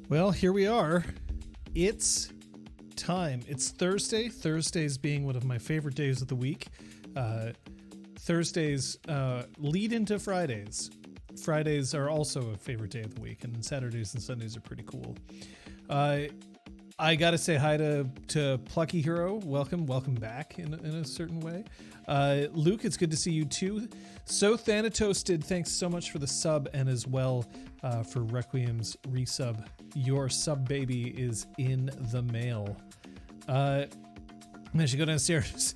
Well, here we are. It's time. It's Thursday. Thursdays being one of my favorite days of the week. Thursdays lead into Fridays. Fridays are also a favorite day of the week, and Saturdays and Sundays are pretty cool. I got to say hi to Plucky Hero. Welcome back in a certain way. Luke, it's good to see you too. So Thanatos did, thanks so much for the sub, and as well for Requiem's resub. Your sub baby is in the mail. I should go downstairs.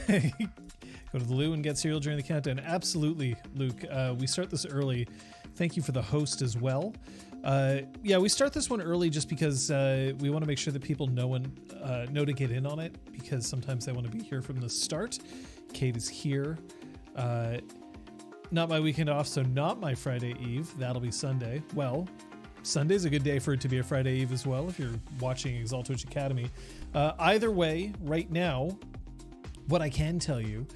Go to the loo and get cereal during the countdown. Absolutely, Luke. We start this early. Thank you for the host as well. We start this one early just because we want to make sure that people know to get in on it, because sometimes they want to be here from the start. Kate is here. Not my weekend off, so not my Friday Eve. That'll be Sunday. Well, Sunday's a good day for it to be a Friday Eve as well if you're watching Exalt Twitch Academy. Either way, right now, what I can tell you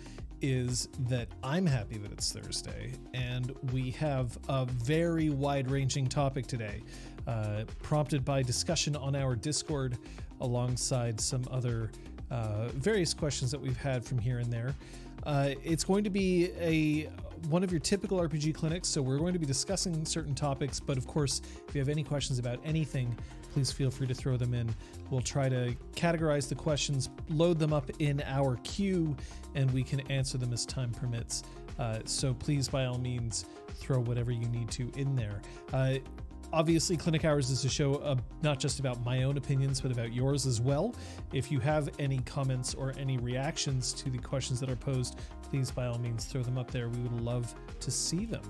is that I'm happy that it's Thursday, and we have a very wide-ranging topic today, prompted by discussion on our Discord alongside some other various questions that we've had from here and there. It's going to be one of your typical RPG clinics, so we're going to be discussing certain topics, but of course, if you have any questions about anything, please feel free to throw them in. We'll try to categorize the questions, load them up in our queue, and we can answer them as time permits. So please, by all means, throw whatever you need to in there. Obviously, Clinic Hours is a show not just about my own opinions, but about yours as well. If you have any comments or any reactions to the questions that are posed, please, by all means, throw them up there. We would love to see them.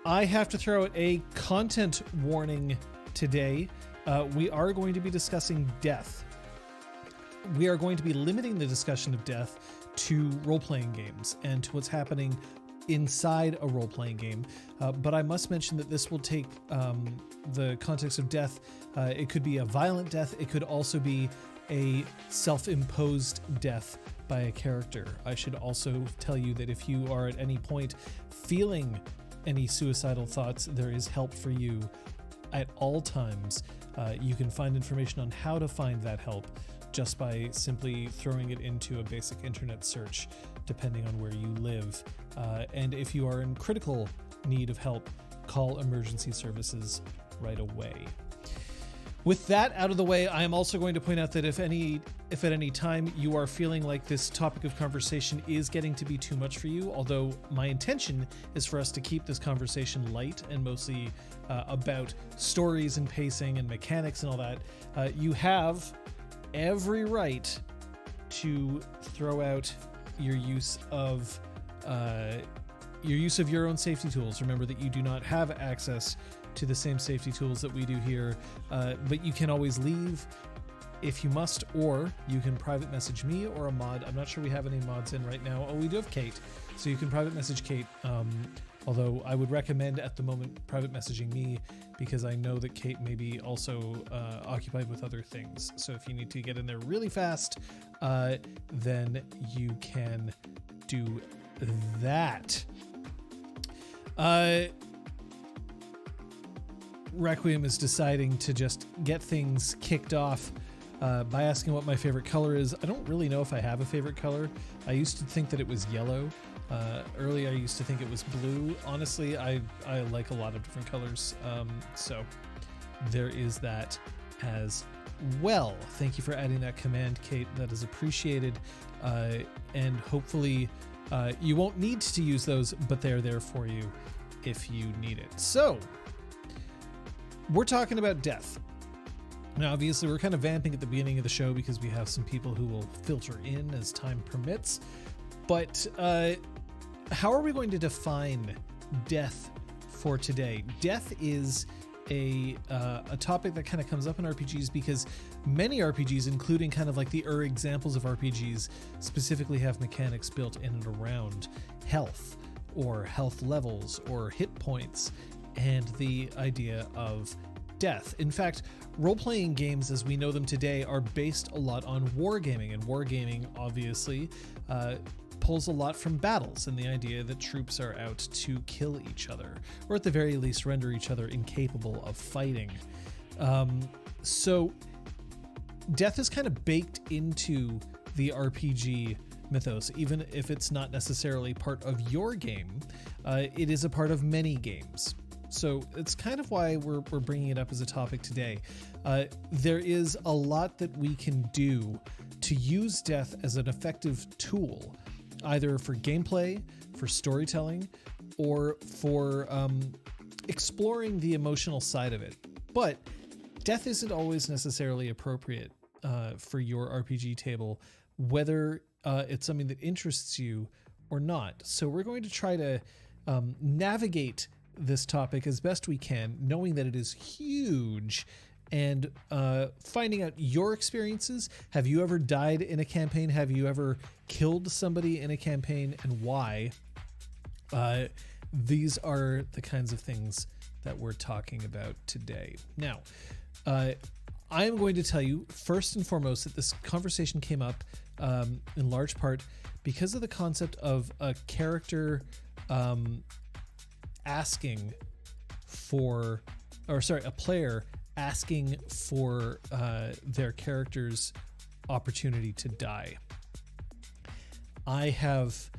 I have to throw out a content warning today. We are going to be discussing death. We are going to be limiting the discussion of death to role-playing games and to what's happening inside a role-playing game, but I must mention that this will take the context of death. It could be a violent death. It could also be a self-imposed death by a character. I should also tell you that if you are at any point feeling any suicidal thoughts, there is help for you at all times. You can find information on how to find that help just by simply throwing it into a basic internet search, depending on where you live. And if you are in critical need of help, call emergency services right away. With that out of the way, I am also going to point out that if at any time you are feeling like this topic of conversation is getting to be too much for you, although my intention is for us to keep this conversation light and mostly about stories and pacing and mechanics and all that, you have every right to throw out your use of your own safety tools. Remember that you do not have access to the same safety tools that we do here, but you can always leave if you must, or you can private message me or a mod. I'm not sure we have any mods in right now. Oh, we do have Kate, so you can private message Kate, although I would recommend at the moment private messaging me, because I know that Kate may be also occupied with other things. So if you need to get in there really fast, then you can do that. Requiem is deciding to just get things kicked off by asking what my favorite color is. I don't really know if I have a favorite color. I used to think that it was yellow. Earlier I used to think it was blue. Honestly, I like a lot of different colors. So there is that as well. Thank you for adding that command, Kate. That is appreciated. And hopefully you won't need to use those, but they're there for you if you need it. So we're talking about death. Now, obviously, we're kind of vamping at the beginning of the show because we have some people who will filter in as time permits. But how are we going to define death for today? Death is a topic that kind of comes up in RPGs because many RPGs, including kind of like the examples of RPGs, specifically have mechanics built in and around health or health levels or hit points and the idea of death. In fact, role-playing games as we know them today are based a lot on wargaming, and wargaming obviously pulls a lot from battles and the idea that troops are out to kill each other, or at the very least render each other incapable of fighting. So death is kind of baked into the RPG mythos, even if it's not necessarily part of your game. It is a part of many games. So it's kind of why we're bringing it up as a topic today. There is a lot that we can do to use death as an effective tool, either for gameplay, for storytelling, or for exploring the emotional side of it. But death isn't always necessarily appropriate for your RPG table, whether it's something that interests you or not. So we're going to try to navigate this topic as best we can, knowing that it is huge, and finding out your experiences. Have you ever died in a campaign? Have you ever killed somebody in a campaign, and why? These are the kinds of things that we're talking about today. Now, I am going to tell you first and foremost that this conversation came up in large part because of the concept of a character a player asking for their character's opportunity to die. I have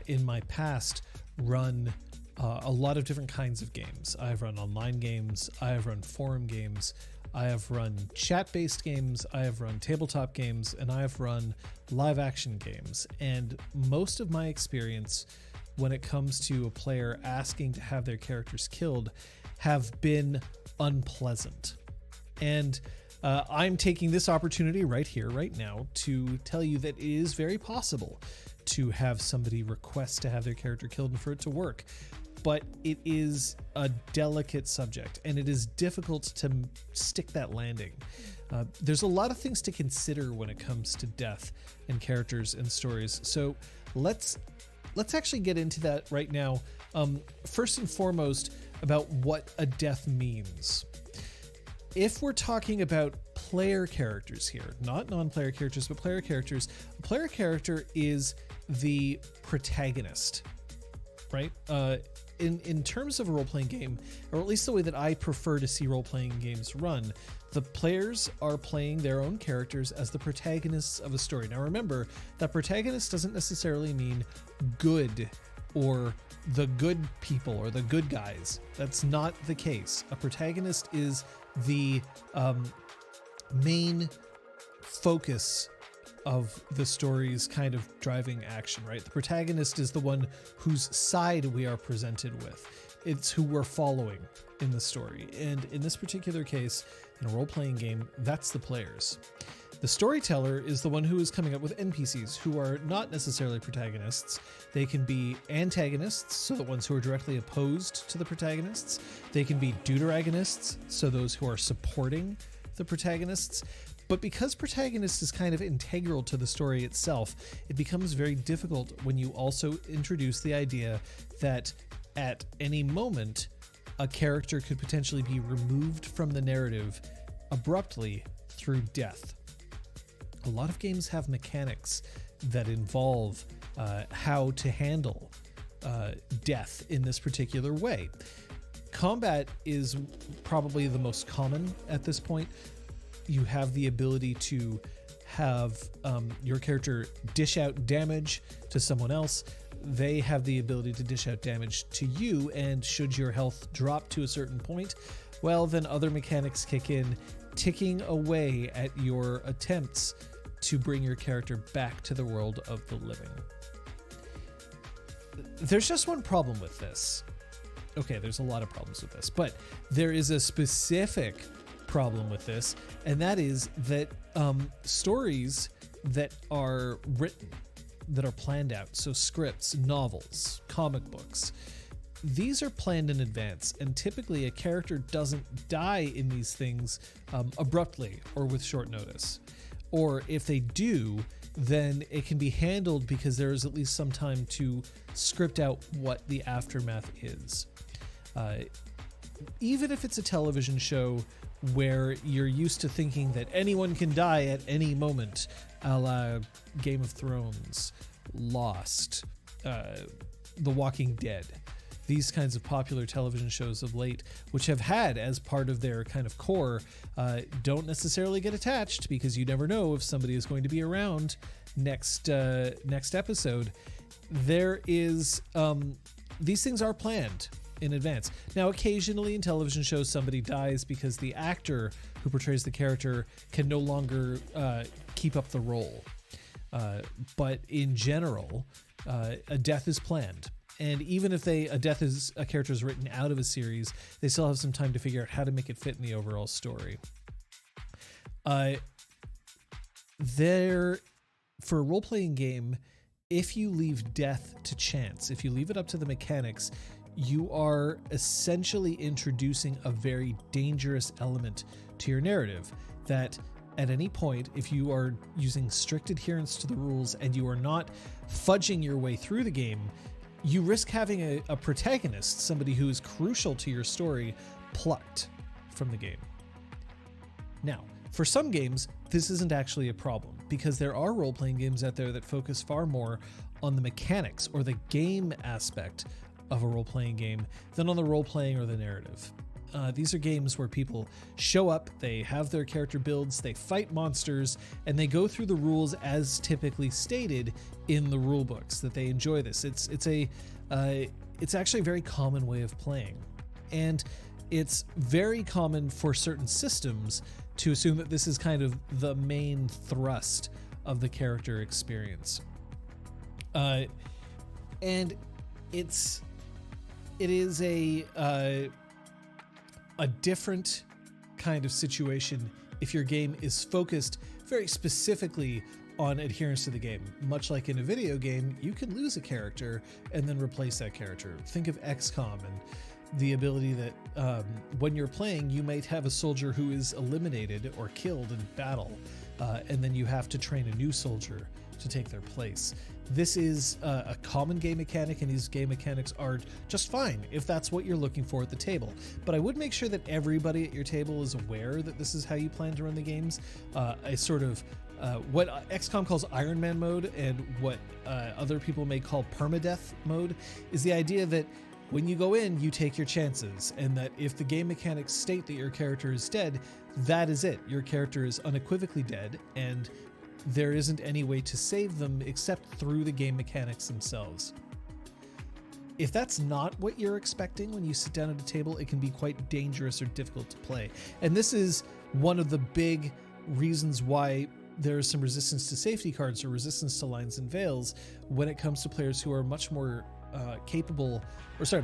in my past run a lot of different kinds of games. I've run online games, I have run forum games, I have run chat-based games, I have run tabletop games, and I have run live action games. And most of my experience when it comes to a player asking to have their characters killed have been unpleasant. And I'm taking this opportunity right here, right now, to tell you that it is very possible to have somebody request to have their character killed and for it to work. But it is a delicate subject, and it is difficult to stick that landing. There's a lot of things to consider when it comes to death and characters and stories. So let's actually get into that right now. First and foremost, about what a death means. If we're talking about player characters here, not non-player characters, but player characters, a player character is the protagonist, right? In terms of a role-playing game, or at least the way that I prefer to see role-playing games run, the players are playing their own characters as the protagonists of a story. Now remember, that protagonist doesn't necessarily mean good or the good people or the good guys. That's not the case. A protagonist is the main focus of the story's kind of driving action, right? The protagonist is the one whose side we are presented with. It's who we're following in the story. And in this particular case, in a role-playing game, that's the players. The storyteller is the one who is coming up with NPCs, who are not necessarily protagonists. They can be antagonists, so the ones who are directly opposed to the protagonists. They can be deuteragonists, so those who are supporting the protagonists. But because protagonist is kind of integral to the story itself, it becomes very difficult when you also introduce the idea that at any moment, a character could potentially be removed from the narrative abruptly through death. A lot of games have mechanics that involve how to handle death in this particular way. Combat is probably the most common at this point. You have the ability to have your character dish out damage to someone else. They have the ability to dish out damage to you, and should your health drop to a certain point, well, then other mechanics kick in, ticking away at your attempts to bring your character back to the world of the living. There's just one problem with this. Okay, there's a lot of problems with this, but there is a specific problem with this, and that is that stories that are written, that are planned out, so scripts, novels, comic books, these are planned in advance, and typically a character doesn't die in these things abruptly or with short notice. Or if they do, then it can be handled because there is at least some time to script out what the aftermath is. Even if it's a television show where you're used to thinking that anyone can die at any moment, a la Game of Thrones, Lost, The Walking Dead, these kinds of popular television shows of late, which have had as part of their kind of core, don't necessarily get attached, because you never know if somebody is going to be around next episode. There is these things are planned in advance. Now, occasionally in television shows, somebody dies because the actor who portrays the character can no longer keep up the role. But in general, a death is planned. And even if a character is written out of a series, they still have some time to figure out how to make it fit in the overall story. For a role-playing game, if you leave death to chance, if you leave it up to the mechanics, you are essentially introducing a very dangerous element to your narrative. That at any point, if you are using strict adherence to the rules and you are not fudging your way through the game, you risk having a protagonist, somebody who is crucial to your story, plucked from the game. Now, for some games, this isn't actually a problem, because there are role-playing games out there that focus far more on the mechanics or the game aspect of a role-playing game than on the role-playing or the narrative. These are games where people show up, they have their character builds, they fight monsters, and they go through the rules as typically stated in the rule books, that they enjoy this. It's actually a very common way of playing. And it's very common for certain systems to assume that this is kind of the main thrust of the character experience. And it is a different kind of situation if your game is focused very specifically on adherence to the game. Much like in a video game, you can lose a character and then replace that character. Think of XCOM and the ability that when you're playing, you might have a soldier who is eliminated or killed in battle, and then you have to train a new soldier to take their place. This is a common game mechanic, and these game mechanics are just fine if that's what you're looking for at the table. But I would make sure that everybody at your table is aware that this is how you plan to run the games. A sort of what XCOM calls Iron Man mode, and what other people may call permadeath mode, is the idea that when you go in, you take your chances, and that if the game mechanics state that your character is dead, that is it. Your character is unequivocally dead, and there isn't any way to save them except through the game mechanics themselves. If that's not what you're expecting when you sit down at a table, it can be quite dangerous or difficult to play. And this is one of the big reasons why there's some resistance to safety cards or resistance to lines and veils when it comes to players who are much more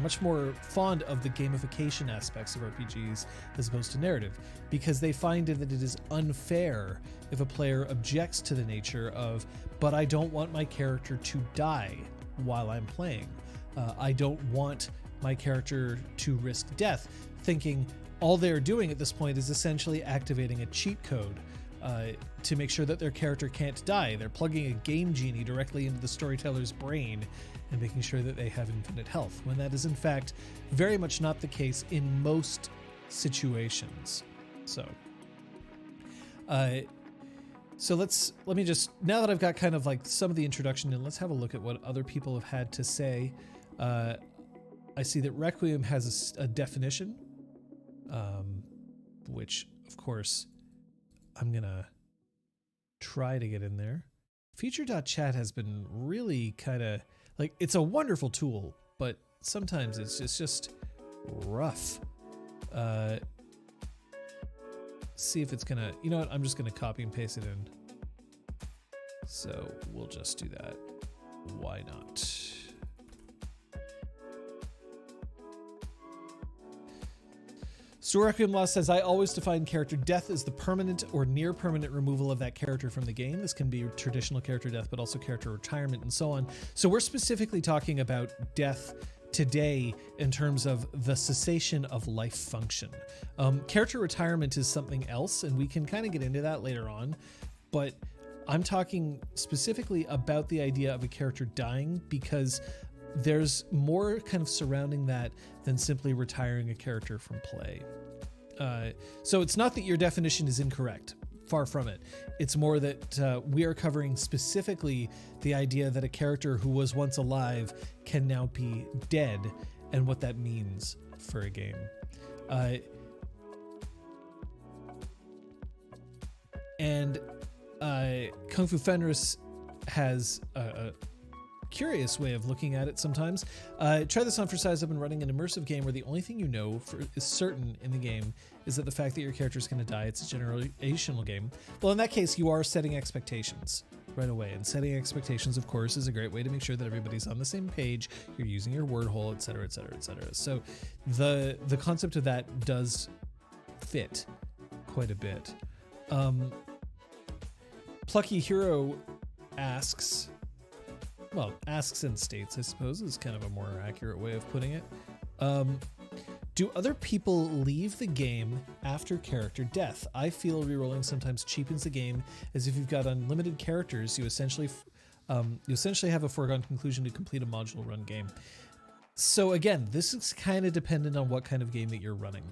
much more fond of the gamification aspects of RPGs as opposed to narrative, because they find that it is unfair if a player objects to the nature of, but I don't want my character to die while I'm playing. I don't want my character to risk death, thinking all they're doing at this point is essentially activating a cheat code to make sure that their character can't die. They're plugging a game genie directly into the storyteller's brain and making sure that they have infinite health, when that is in fact very much not the case in most situations. So let me just, now that I've got kind of like some of the introduction in, let's have a look at what other people have had to say. I see that Requiem has a definition, which of course I'm gonna try to get in there. Feature.chat has been really kind of like, it's a wonderful tool, but sometimes it's just rough. See if it's gonna, you know what, I'm just gonna copy and paste it in. So we'll just do that. Why not? Requiem Law says, I always define character death as the permanent or near permanent removal of that character from the game. This can be traditional character death, but also character retirement and so on. So we're specifically talking about death today in terms of the cessation of life function. Character retirement is something else, and we can kind of get into that later on, but I'm talking specifically about the idea of a character dying, because there's more kind of surrounding that than simply retiring a character from play. So it's not that your definition is incorrect. Far from it. It's more that we are covering specifically the idea that a character who was once alive can now be dead, and what that means for a game. And Kung Fu Fenris has a curious way of looking at it sometimes. Try this on for size up and running an immersive game where the only thing you know is certain in the game is that the fact that your character is going to die. It's a generational game. Well, in that case, you are setting expectations right away. And setting expectations, of course, is a great way to make sure that everybody's on the same page. You're using your word hole, et cetera, et cetera, et cetera. So the concept of that does fit quite a bit. Plucky Hero asks and states, I suppose, is kind of a more accurate way of putting it. Do other people leave the game after character death? I feel rerolling sometimes cheapens the game, as if you've got unlimited characters, you essentially have a foregone conclusion to complete a module run game. So again, this is kind of dependent on what kind of game that you're running.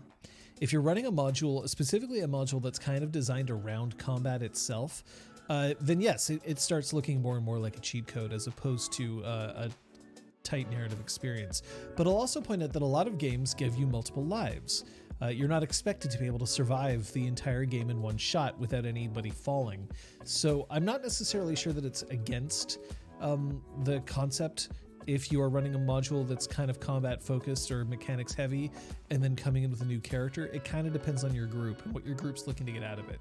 If you're running a module, specifically a module that's kind of designed around combat itself, then yes, it starts looking more and more like a cheat code as opposed to a tight narrative experience. But I'll also point out that a lot of games give you multiple lives. You're not expected to be able to survive the entire game in one shot without anybody falling. So I'm not necessarily sure that it's against the concept if you are running a module that's kind of combat focused or mechanics heavy and then coming in with a new character. It kind of depends on your group and what your group's looking to get out of it.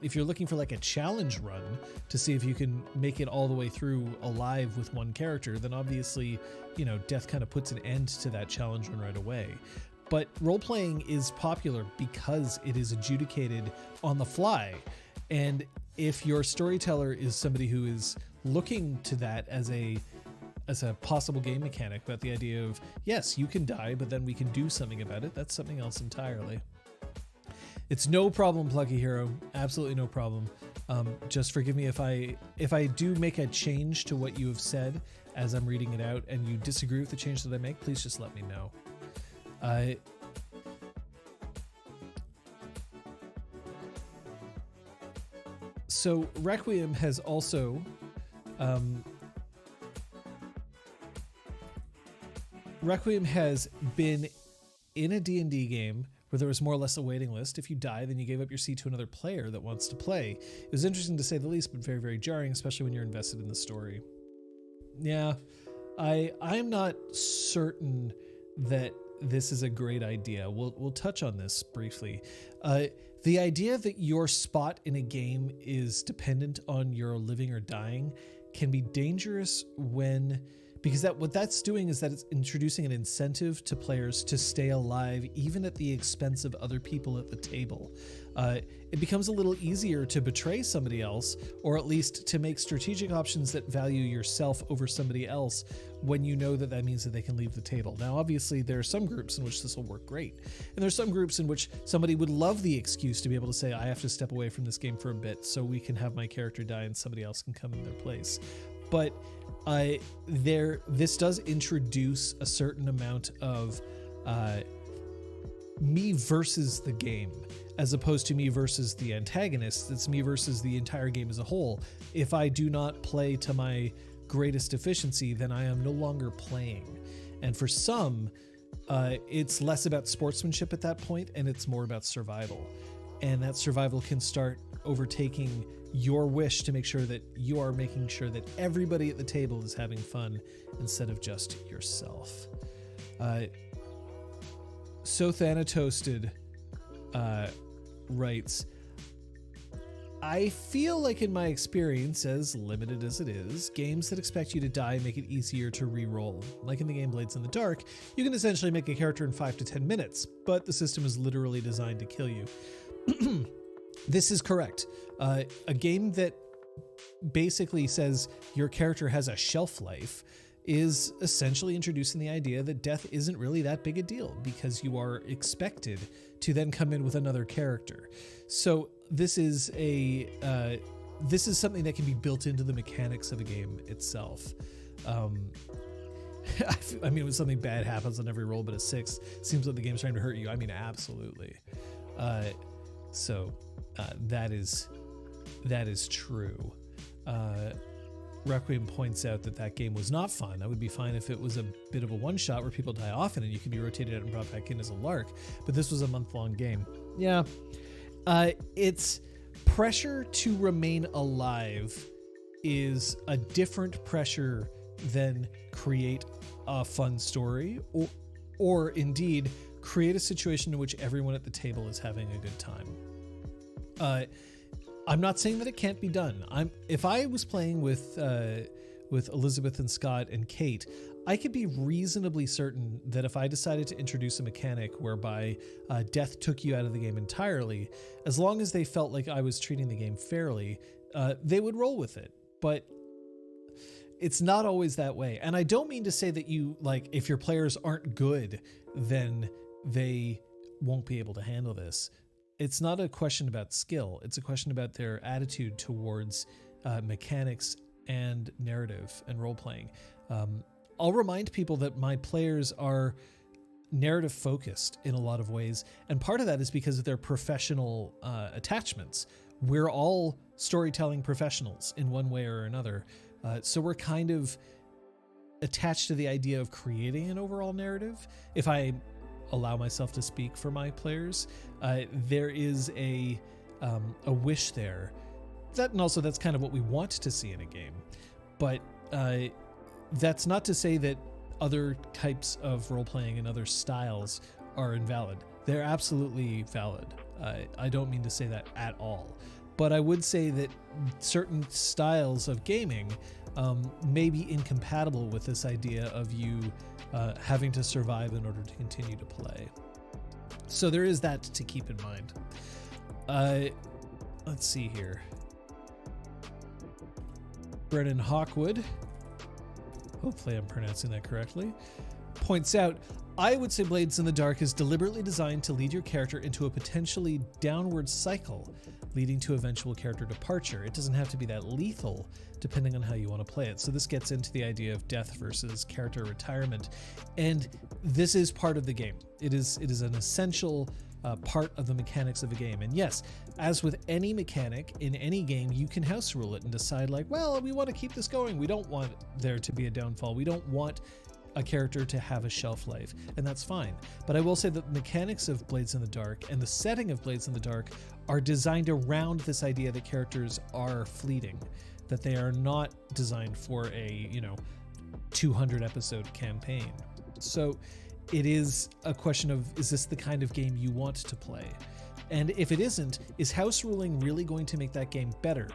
If you're looking for like a challenge run to see if you can make it all the way through alive with one character, then obviously, death kind of puts an end to that challenge run right away. But role-playing is popular because it is adjudicated on the fly. And if your storyteller is somebody who is looking to that as a possible game mechanic, about the idea of, yes, you can die, but then we can do something about it, that's something else entirely. It's no problem, Plucky Hero. Absolutely no problem. Just forgive me if I do make a change to what you have said as I'm reading it out and you disagree with the change that I make, please just let me know. So Requiem has also Requiem has been in a D&D game where there was more or less a waiting list. If you die, then you gave up your seat to another player that wants to play. It was interesting to say the least, but very, very jarring, especially when you're invested in the story. Yeah, I'm not certain that this is a great idea. We'll touch on this briefly. The idea that your spot in a game is dependent on your living or dying can be dangerous because what that's doing is that it's introducing an incentive to players to stay alive even at the expense of other people at the table. It becomes a little easier to betray somebody else, or at least to make strategic options that value yourself over somebody else when you know that means that they can leave the table. Now, obviously, there are some groups in which this will work great, and there's some groups in which somebody would love the excuse to be able to say, I have to step away from this game for a bit so we can have my character die and somebody else can come in their place. But this does introduce a certain amount of me versus the game, as opposed to me versus the antagonist. It's me versus the entire game as a whole. If I do not play to my greatest efficiency, then I am no longer playing. And for some, it's less about sportsmanship at that point, and it's more about survival. And that survival can start overtaking your wish to make sure that you are making sure that everybody at the table is having fun instead of just yourself. So Thanatoasted writes, I feel like in my experience, as limited as it is, games that expect you to die make it easier to re-roll. Like in the game Blades in the Dark, you can essentially make a character in 5 to 10 minutes, but the system is literally designed to kill you. This is correct. A game that basically says your character has a shelf life is essentially introducing the idea that death isn't really that big a deal because you are expected to then come in with another character. So this is something that can be built into the mechanics of a game itself. I mean, when something bad happens on every roll but a 6, seems like the game's trying to hurt you. I mean, absolutely. So that is true. Requiem points out that that game was not fun. That would be fine if it was a bit of a one-shot where people die often and you can be rotated out and brought back in as a lark. But this was a month-long game. Yeah. It's pressure to remain alive is a different pressure than create a fun story or indeed create a situation in which everyone at the table is having a good time. I'm not saying that it can't be done. If I was playing with Elizabeth and Scott and Kate, I could be reasonably certain that if I decided to introduce a mechanic whereby death took you out of the game entirely, as long as they felt like I was treating the game fairly, they would roll with it. But it's not always that way. And I don't mean to say that if your players aren't good, then they won't be able to handle this. It's not a question about skill. It's a question about their attitude towards mechanics and narrative and role-playing. I'll remind people that my players are narrative focused in a lot of ways. And part of that is because of their professional attachments. We're all storytelling professionals in one way or another. So we're kind of attached to the idea of creating an overall narrative. If I allow myself to speak for my players, there is a wish there. And also that's kind of what we want to see in a game. But that's not to say that other types of role-playing and other styles are invalid. They're absolutely valid. I don't mean to say that at all. But I would say that certain styles of gaming may be incompatible with this idea of you having to survive in order to continue to play. So there is that to keep in mind. Let's see here. Brennan Hawkwood, hopefully I'm pronouncing that correctly, points out, I would say Blades in the Dark is deliberately designed to lead your character into a potentially downward cycle, leading to eventual character departure. It doesn't have to be that lethal, depending on how you want to play it. So this gets into the idea of death versus character retirement. And this is part of the game. It is an essential part of the mechanics of a game. And yes, as with any mechanic in any game, you can house rule it and decide like, well, we want to keep this going. We don't want there to be a downfall. We don't want a character to have a shelf life, and that's fine. But I will say that the mechanics of Blades in the Dark and the setting of Blades in the Dark are designed around this idea that characters are fleeting, that they are not designed for a 200 episode campaign. So it is a question of, is this the kind of game you want to play? And if it isn't, is house ruling really going to make that game better?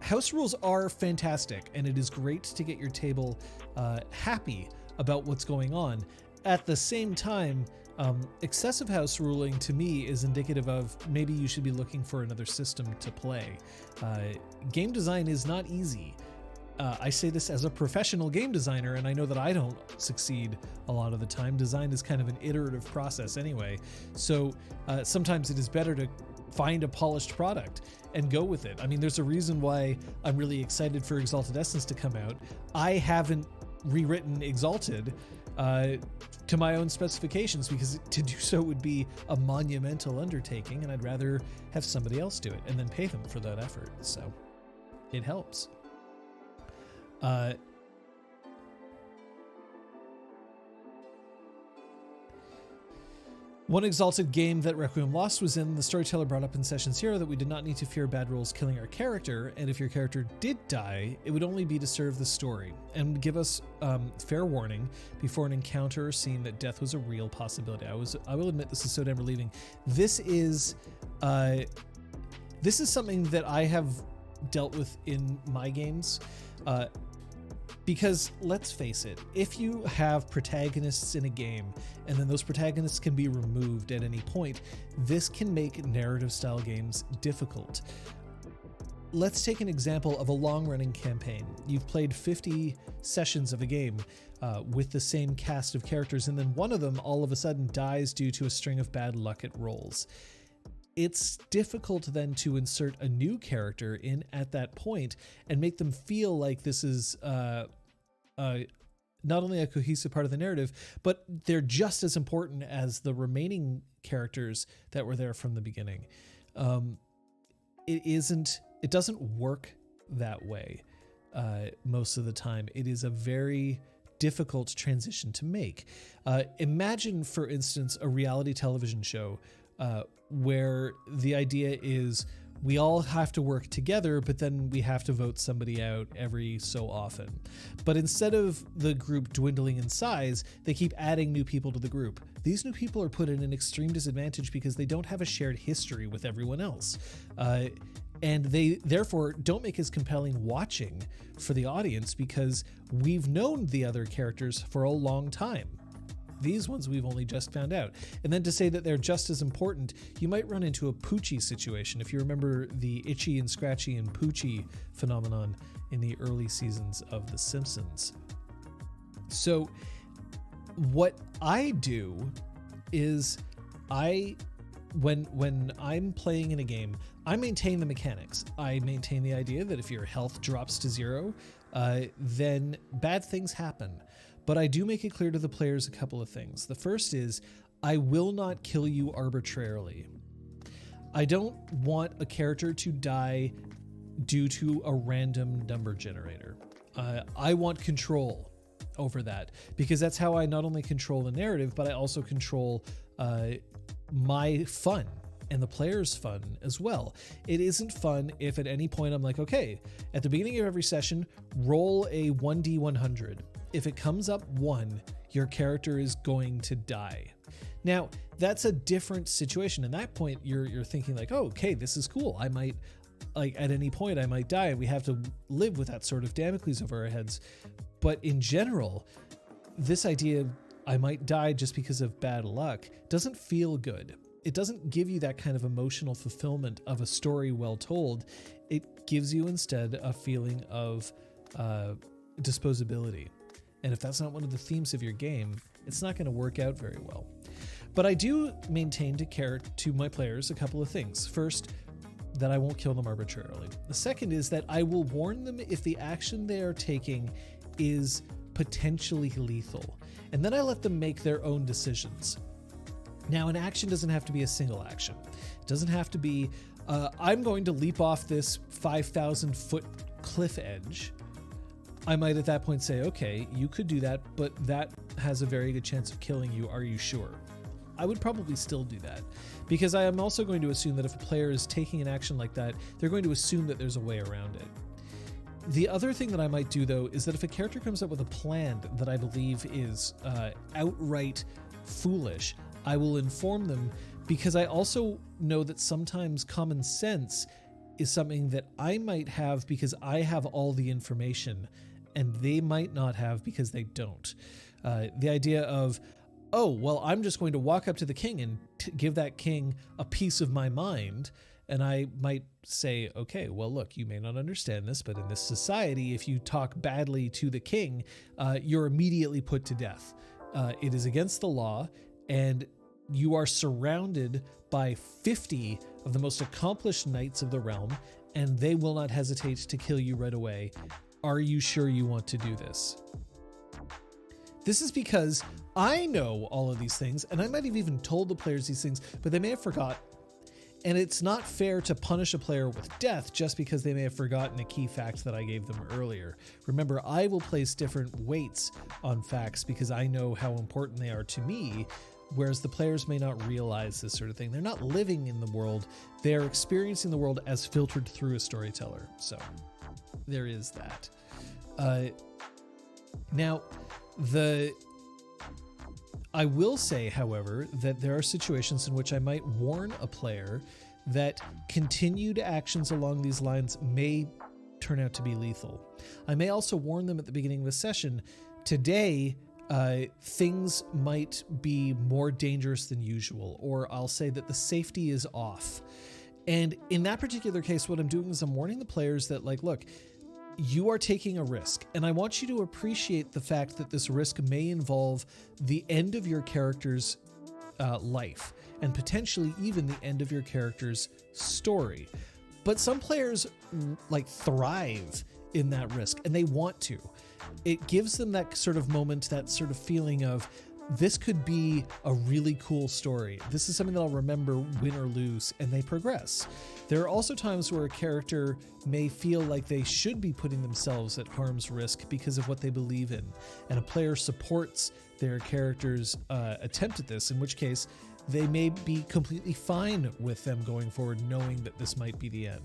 House rules are fantastic, and it is great to get your table happy about what's going on. At the same time, excessive house ruling to me is indicative of maybe you should be looking for another system to play. Game design is not easy. I say this as a professional game designer, and I know that I don't succeed a lot of the time. Design is kind of an iterative process anyway. So sometimes it is better to find a polished product and go with it. I mean, there's a reason why I'm really excited for Exalted Essence to come out. I haven't rewritten Exalted to my own specifications because to do so would be a monumental undertaking, and I'd rather have somebody else do it and then pay them for that effort. So it helps. One Exalted game that Requiem lost was in the storyteller brought up in Session 0 that we did not need to fear bad rolls killing our character, and if your character did die, it would only be to serve the story and give us fair warning before an encounter or scene that death was a real possibility. I will admit this is so damn relieving. This is something that I have dealt with in my games. Because let's face it, if you have protagonists in a game and then those protagonists can be removed at any point, this can make narrative style games difficult. Let's take an example of a long-running campaign. You've played 50 sessions of a game with the same cast of characters, and then one of them all of a sudden dies due to a string of bad luck at rolls. It's difficult then to insert a new character in at that point and make them feel like this is not only a cohesive part of the narrative, but they're just as important as the remaining characters that were there from the beginning. It doesn't work that way. most of the time. It is a very difficult transition to make. Imagine, for instance, a reality television show where the idea is we all have to work together, but then we have to vote somebody out every so often. But instead of the group dwindling in size, they keep adding new people to the group. These new people are put in an extreme disadvantage because they don't have a shared history with everyone else. And they therefore don't make as compelling watching for the audience because we've known the other characters for a long time. These ones we've only just found out. And then to say that they're just as important, you might run into a Poochie situation. If you remember the Itchy and Scratchy and Poochie phenomenon in the early seasons of The Simpsons. So what I do is when I'm playing in a game, I maintain the mechanics. I maintain the idea that if your health drops to 0, then bad things happen. But I do make it clear to the players a couple of things. The first is, I will not kill you arbitrarily. I don't want a character to die due to a random number generator. I want control over that, because that's how I not only control the narrative, but I also control my fun and the player's fun as well. It isn't fun if at any point I'm like, okay, at the beginning of every session, roll a 1d100. If it comes up 1, your character is going to die. Now, that's a different situation. At that point, you're thinking like, oh, okay, this is cool. I might, like, at any point I might die, and we have to live with that sort of Damocles over our heads. But in general, this idea of I might die just because of bad luck doesn't feel good. It doesn't give you that kind of emotional fulfillment of a story well told. It gives you instead a feeling of disposability. And if that's not one of the themes of your game, it's not going to work out very well. But I do maintain to my players a couple of things. First, that I won't kill them arbitrarily. The second is that I will warn them if the action they are taking is potentially lethal. And then I let them make their own decisions. Now, an action doesn't have to be a single action. It doesn't have to be, I'm going to leap off this 5,000 foot cliff edge. I might at that point say, okay, you could do that, but that has a very good chance of killing you. Are you sure? I would probably still do that, because I am also going to assume that if a player is taking an action like that, they're going to assume that there's a way around it. The other thing that I might do, though, is that if a character comes up with a plan that I believe is outright foolish, I will inform them, because I also know that sometimes common sense is something that I might have because I have all the information and they might not have because they don't. The idea of, oh, well, I'm just going to walk up to the king and give that king a piece of my mind. And I might say, okay, well, look, you may not understand this, but in this society, if you talk badly to the king, you're immediately put to death. It is against the law, and you are surrounded by 50 of the most accomplished knights of the realm, and they will not hesitate to kill you right away. Are you sure you want to do this? This is because I know all of these things, and I might have even told the players these things, but they may have forgotten. And it's not fair to punish a player with death just because they may have forgotten a key fact that I gave them earlier. Remember, I will place different weights on facts because I know how important they are to me, whereas the players may not realize this sort of thing. They're not living in the world. They're experiencing the world as filtered through a storyteller. So there is that. Now, I will say, however, that there are situations in which I might warn a player that continued actions along these lines may turn out to be lethal. I may also warn them at the beginning of the session, today, things might be more dangerous than usual, or I'll say that the safety is off. And in that particular case, what I'm doing is I'm warning the players that, like, look, you are taking a risk, and I want you to appreciate the fact that this risk may involve the end of your character's life, and potentially even the end of your character's story. But some players like thrive in that risk, and they want to. It gives them that sort of moment, that sort of feeling of, this could be a really cool story. This is something that I'll remember, win or lose, and they progress. There are also times where a character may feel like they should be putting themselves at harm's risk because of what they believe in, and a player supports their character's attempt at this, in which case they may be completely fine with them going forward knowing that this might be the end.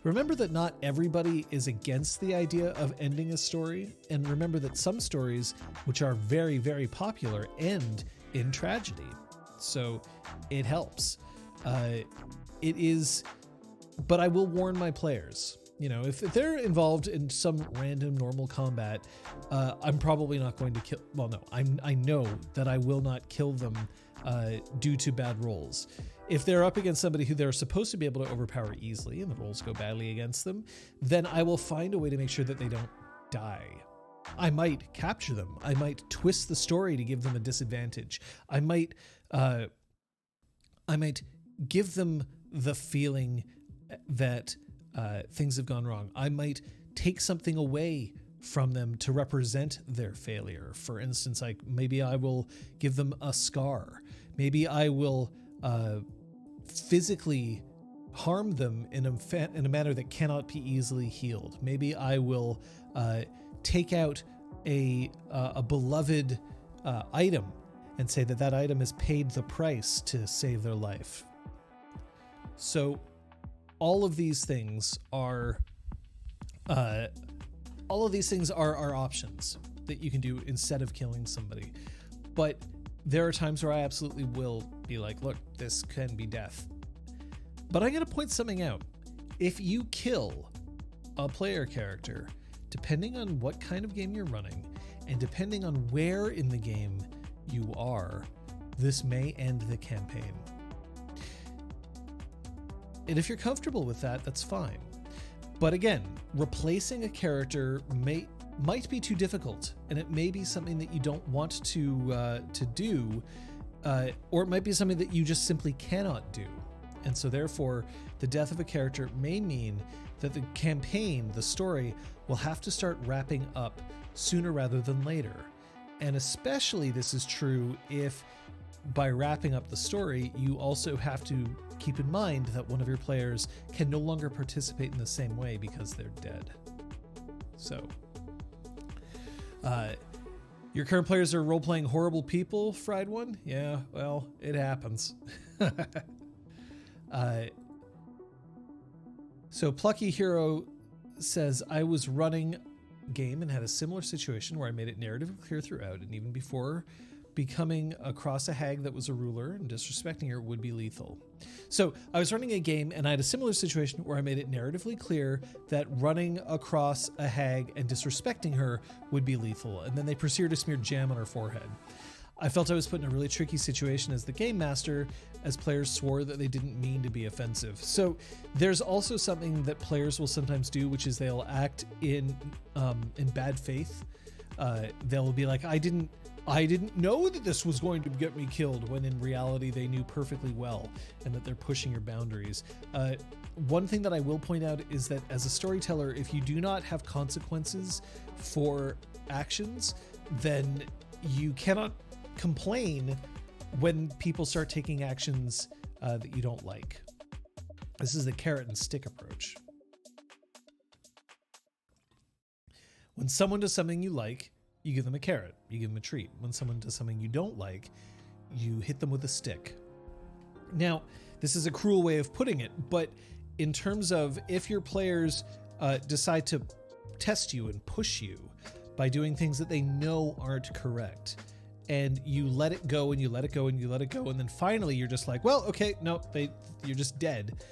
Remember that not everybody is against the idea of ending a story, and remember that some stories, which are very, very popular, end in tragedy. So it helps. But I will warn my players. If they're involved in some random normal combat, I'm probably not going to kill. Well, no, I know that I will not kill them due to bad rolls. If they're up against somebody who they're supposed to be able to overpower easily and the rolls go badly against them, then I will find a way to make sure that they don't die. I might capture them. I might twist the story to give them a disadvantage. I might give them the feeling that things have gone wrong. I might take something away from them to represent their failure. For instance, maybe I will give them a scar. Maybe I will physically harm them in a manner that cannot be easily healed. Maybe I will take out a beloved item and say that item has paid the price to save their life. So all of these things are options that you can do instead of killing somebody. But there are times where I absolutely will be like, look, this can be death. But I'm going to point something out. If you kill a player character, depending on what kind of game you're running, and depending on where in the game you are, this may end the campaign. And if you're comfortable with that, that's fine. But again, replacing a character might be too difficult, and it may be something that you don't want to do, or it might be something that you just simply cannot do. And so therefore, the death of a character may mean that the campaign, the story, will have to start wrapping up sooner rather than later. And especially this is true if by wrapping up the story, you also have to keep in mind that one of your players can no longer participate in the same way because they're dead. So, your current players are role-playing horrible people, Fried One? Yeah, well, it happens. So Plucky Hero says, I was running game and had a similar situation where I made it narratively clear throughout, and even before becoming across a hag that was a ruler and disrespecting her would be lethal. So I was running a game and I had a similar situation where I made it narratively clear that running across a hag and disrespecting her would be lethal, and then they proceeded to smear jam on her forehead. I felt I was put in a really tricky situation as the game master, as players swore that they didn't mean to be offensive. So there's also something that players will sometimes do, which is they'll act in bad faith. They'll be like, I didn't know that this was going to get me killed, when in reality they knew perfectly well, and that they're pushing your boundaries. One thing that I will point out is that as a storyteller, if you do not have consequences for actions, then you cannot complain when people start taking actions that you don't like. This is the carrot and stick approach. When someone does something you like, you give them a carrot, you give them a treat. When someone does something you don't like, you hit them with a stick. Now, this is a cruel way of putting it, but in terms of if your players decide to test you and push you by doing things that they know aren't correct, and you let it go and you let it go and you let it go, and then finally you're just like, well, okay, no, you're just dead.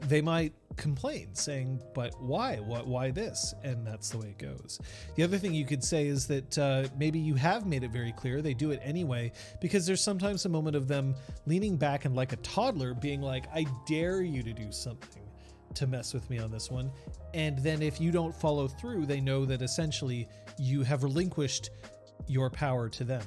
They might complain, saying, but why? Why this? And that's the way it goes. The other thing you could say is that maybe you have made it very clear they do it anyway, because there's sometimes a moment of them leaning back and like a toddler being like, I dare you to do something to mess with me on this one. And then if you don't follow through, they know that essentially you have relinquished your power to them.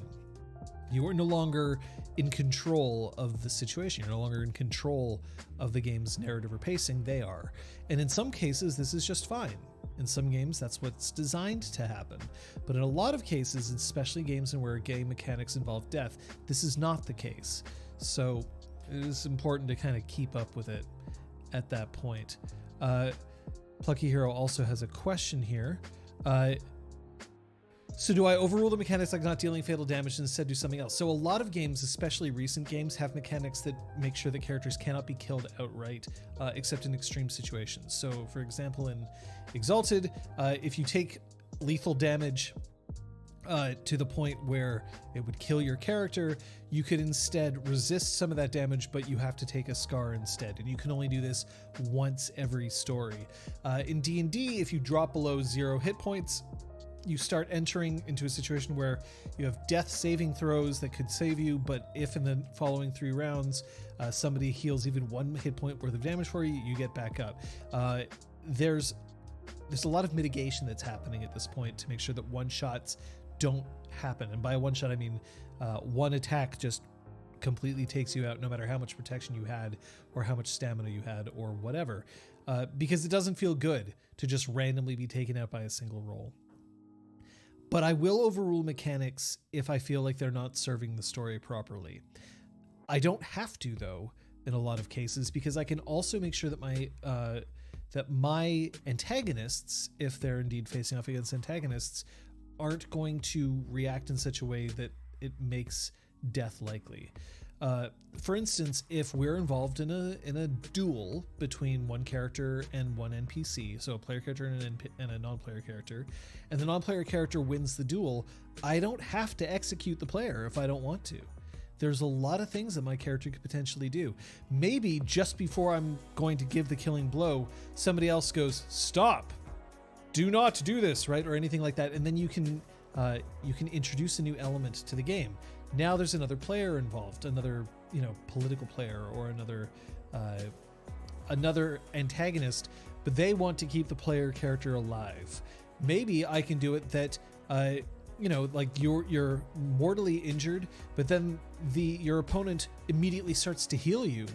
You are no longer in control of the situation. You're no longer in control of the game's narrative or pacing. They are. And in some cases, this is just fine. In some games, that's what's designed to happen. But in a lot of cases, especially games in where game mechanics involve death, this is not the case. So it is important to kind of keep up with it at that point. Plucky Hero also has a question here. So do I overrule the mechanics like not dealing fatal damage and instead do something else? So a lot of games, especially recent games, have mechanics that make sure that characters cannot be killed outright, except in extreme situations. So for example, in Exalted, if you take lethal damage to the point where it would kill your character, you could instead resist some of that damage, but you have to take a scar instead. And you can only do this once every story. In D&D, if you drop below 0 hit points, you start entering into a situation where you have death saving throws that could save you, but if in the following 3 rounds somebody heals even 1 hit point worth of damage for you, you get back up. There's a lot of mitigation that's happening at this point to make sure that one-shots don't happen. And by a one-shot, I mean one attack just completely takes you out, no matter how much protection you had or how much stamina you had or whatever, because it doesn't feel good to just randomly be taken out by a single roll. But I will overrule mechanics if I feel like they're not serving the story properly. I don't have to, though, in a lot of cases, because I can also make sure that my antagonists, if they're indeed facing off against antagonists, aren't going to react in such a way that it makes death likely. For instance, if we're involved in a duel between one character and one NPC, so a player character and a non-player character, and the non-player character wins the duel, I don't have to execute the player if I don't want to. There's a lot of things that my character could potentially do. Maybe just before I'm going to give the killing blow, somebody else goes, "Stop! Do not do this," right? Or anything like that. And then you can introduce a new element to the game. Now there's another player involved, another, political player or another antagonist, but they want to keep the player character alive. Maybe I can do it that, like you're mortally injured, but then your opponent immediately starts to heal you,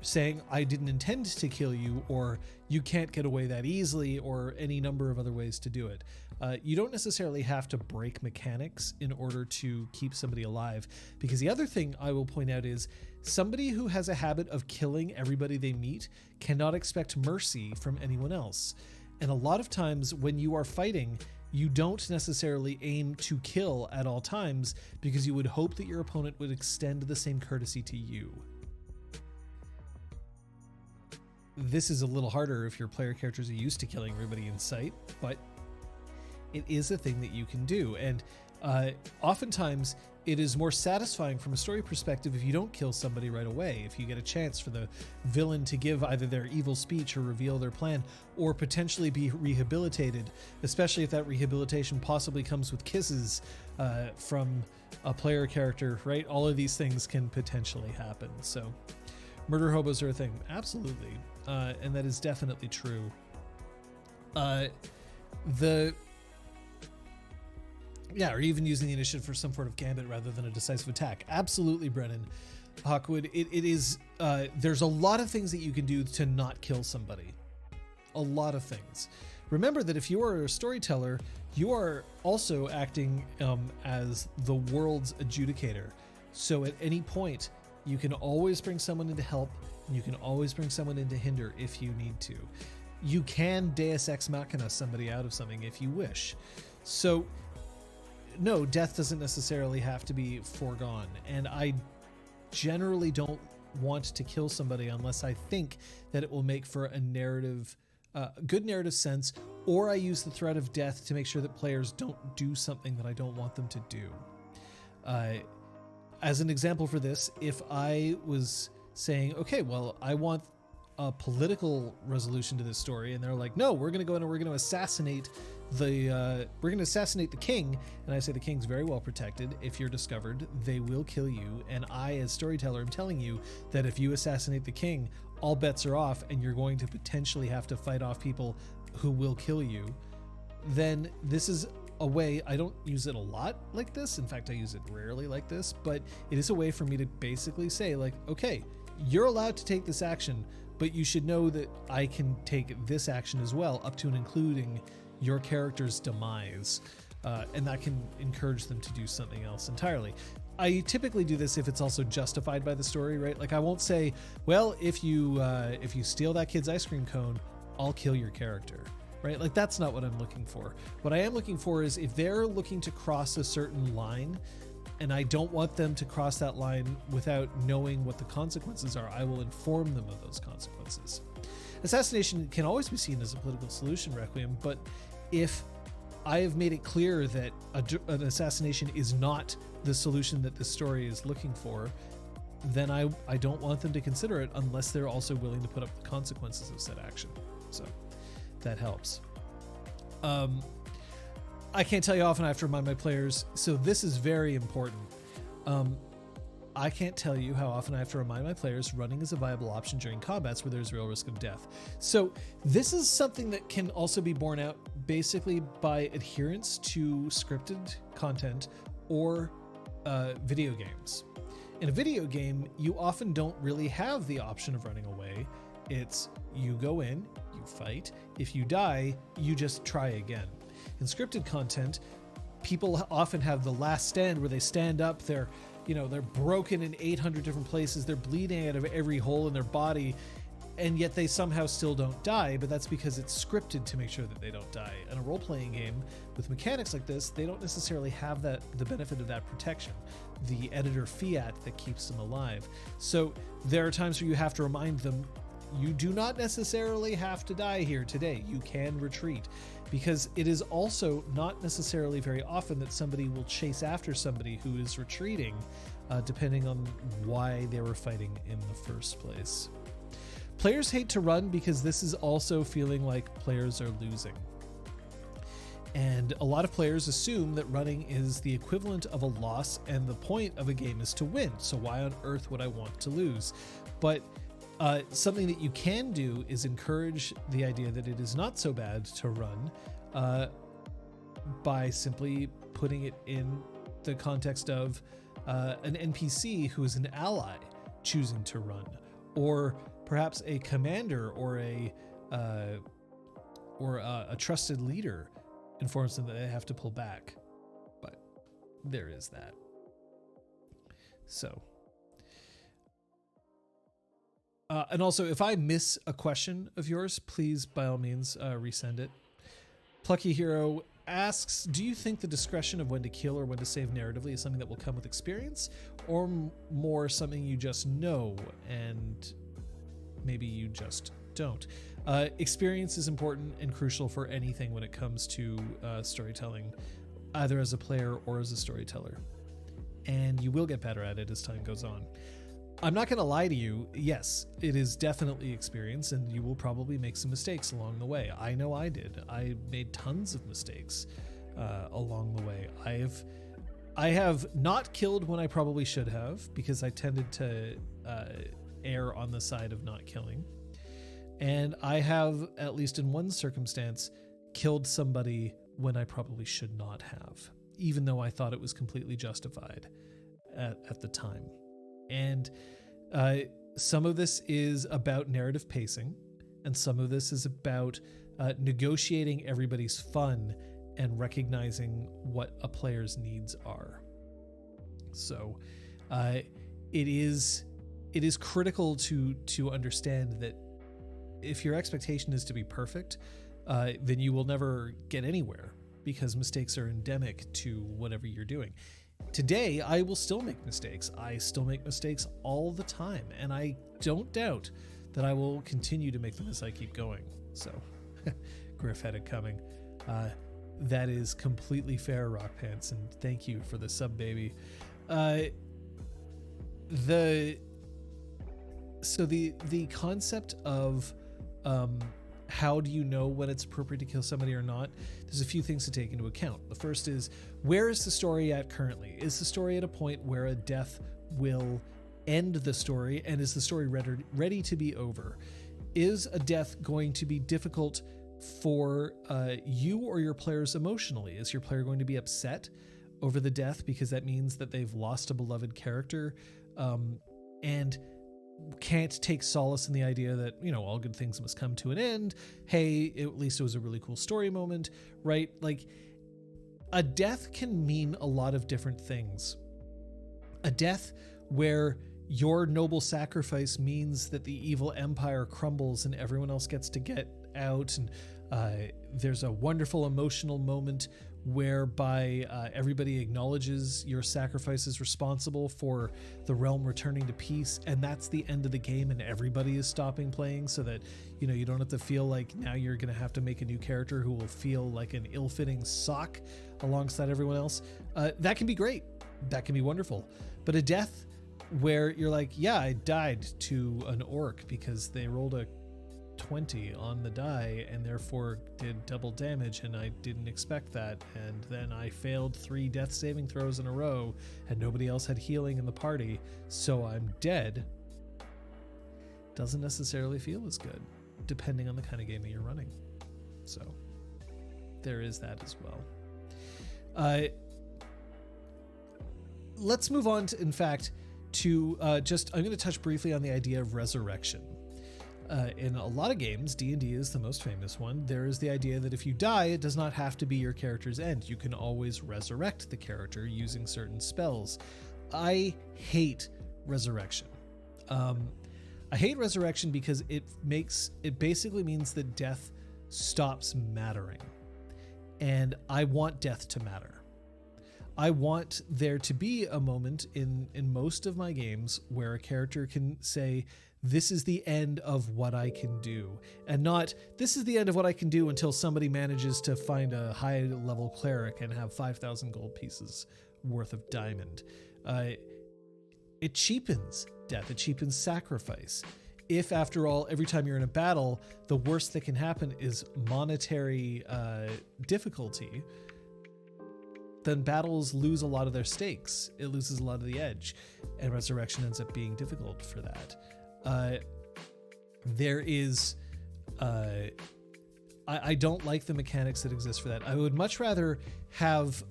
saying, "I didn't intend to kill you," or "You can't get away that easily," or any number of other ways to do it. You don't necessarily have to break mechanics in order to keep somebody alive, because the other thing I will point out is somebody who has a habit of killing everybody they meet cannot expect mercy from anyone else. And a lot of times when you are fighting, you don't necessarily aim to kill at all times, because you would hope that your opponent would extend the same courtesy to you. This is a little harder if your player characters are used to killing everybody in sight, but it is a thing that you can do. And oftentimes it is more satisfying from a story perspective if you don't kill somebody right away, if you get a chance for the villain to give either their evil speech or reveal their plan, or potentially be rehabilitated, especially if that rehabilitation possibly comes with kisses from a player character, right? All of these things can potentially happen. So murder hobos are a thing. Absolutely. And that is definitely true. Or even using the initiative for some sort of gambit rather than a decisive attack. Absolutely, Brennan. Hawkwood, it is, there's a lot of things that you can do to not kill somebody. A lot of things. Remember that if you are a storyteller, you are also acting as the world's adjudicator. So at any point, you can always bring someone in to help, and you can always bring someone in to hinder if you need to. You can Deus Ex Machina somebody out of something if you wish. So no, death doesn't necessarily have to be foregone, and I generally don't want to kill somebody unless I think that it will make for a narrative, good narrative sense, or I use the threat of death to make sure that players don't do something that I don't want them to do. As an example for this, if I was saying, okay, well, I want a political resolution to this story, and they're like, no, we're going to go in and we're going to assassinate the king, and I say the king's very well protected. If you're discovered, they will kill you, and I, as storyteller, am telling you that if you assassinate the king, all bets are off, and you're going to potentially have to fight off people who will kill you. Then this is a way, I don't use it a lot like this. In fact, I use it rarely like this, but it is a way for me to basically say, like, okay, you're allowed to take this action, but you should know that I can take this action as well, up to and including your character's demise, and that can encourage them to do something else entirely. I typically do this if it's also justified by the story, right? Like I won't say, well, if you steal that kid's ice cream cone, I'll kill your character, right? Like that's not what I'm looking for. What I am looking for is if they're looking to cross a certain line, and I don't want them to cross that line without knowing what the consequences are, I will inform them of those consequences. Assassination can always be seen as a political solution, Requiem, but if I have made it clear that an assassination is not the solution that this story is looking for, then I don't want them to consider it unless they're also willing to put up the consequences of said action. So that helps. I can't tell you how often I have to remind my players, so this is very important. I can't tell you how often I have to remind my players running is a viable option during combats where there's real risk of death. So this is something that can also be borne out basically by adherence to scripted content or video games. In a video game, you often don't really have the option of running away. It's you go in, you fight. If you die, you just try again. In scripted content, people often have the last stand where they stand up, they're broken in 800 different places, they're bleeding out of every hole in their body, and yet they somehow still don't die, but that's because it's scripted to make sure that they don't die. In a role-playing game with mechanics like this, they don't necessarily have the benefit of that protection, the editor fiat that keeps them alive. So there are times where you have to remind them, you do not necessarily have to die here today. You can retreat, because it is also not necessarily very often that somebody will chase after somebody who is retreating, depending on why they were fighting in the first place. Players hate to run because this is also feeling like players are losing. And a lot of players assume that running is the equivalent of a loss and the point of a game is to win. So why on earth would I want to lose? But something that you can do is encourage the idea that it is not so bad to run by simply putting it in the context of an NPC who is an ally choosing to run, or perhaps a commander or a trusted leader informs them that they have to pull back. But there is that. So. And also, if I miss a question of yours, please, by all means, resend it. Plucky Hero asks, do you think the discretion of when to kill or when to save narratively is something that will come with experience, or more something you just know and maybe you just don't? Experience is important and crucial for anything when it comes to storytelling, either as a player or as a storyteller. And you will get better at it as time goes on. I'm not going to lie to you. Yes, it is definitely experience, and you will probably make some mistakes along the way. I know I did. I made tons of mistakes along the way. I have not killed when I probably should have, because I tended to err on the side of not killing. And I have, at least in one circumstance, killed somebody when I probably should not have, even though I thought it was completely justified at the time. And some of this is about narrative pacing, and some of this is about negotiating everybody's fun and recognizing what a player's needs are. So it is critical to understand that if your expectation is to be perfect, then you will never get anywhere, because mistakes are endemic to whatever you're doing. Today, I will still make mistakes. I still make mistakes all the time, and I don't doubt that I will continue to make them as I keep going. So, Griff had it coming. That is completely fair, Rock Pants, and thank you for the sub, baby. The concept of how do you know when it's appropriate to kill somebody or not? There's a few things to take into account. The first is, where is the story at currently? Is the story at a point where a death will end the story, and is the story ready to be over? Is a death going to be difficult for you or your players emotionally? Is your player going to be upset over the death because that means that they've lost a beloved character? And can't take solace in the idea that, all good things must come to an end. Hey, at least it was a really cool story moment, right? Like, a death can mean a lot of different things. A death where your noble sacrifice means that the evil empire crumbles and everyone else gets to get out, and there's a wonderful emotional moment whereby everybody acknowledges your sacrifice is responsible for the realm returning to peace, and that's the end of the game, and everybody is stopping playing, so that you don't have to feel like now you're going to have to make a new character who will feel like an ill-fitting sock alongside everyone else. That can be great. That can be wonderful. But a death where you're like, yeah, I died to an orc because they rolled a 20 on the die and therefore did double damage, and I didn't expect that, and then I failed 3 death saving throws in a row and nobody else had healing in the party, so I'm dead, doesn't necessarily feel as good depending on the kind of game that you're running. So there is that as well. Let's move on to, in fact, to I'm going to touch briefly on the idea of resurrection. In a lot of games, D&D is the most famous one, there is the idea that if you die, it does not have to be your character's end. You can always resurrect the character using certain spells. I hate resurrection. I hate resurrection because it basically means that death stops mattering. And I want death to matter. I want there to be a moment in most of my games where a character can say, this is the end of what I can do, and not, this is the end of what I can do until somebody manages to find a high level cleric and have 5,000 gold pieces worth of diamond. It cheapens death. It cheapens sacrifice. If, after all, every time you're in a battle, the worst that can happen is monetary difficulty, then battles lose a lot of their stakes. It loses a lot of the edge, and resurrection ends up being difficult for that. There is, I don't like the mechanics that exist for that. I would much rather have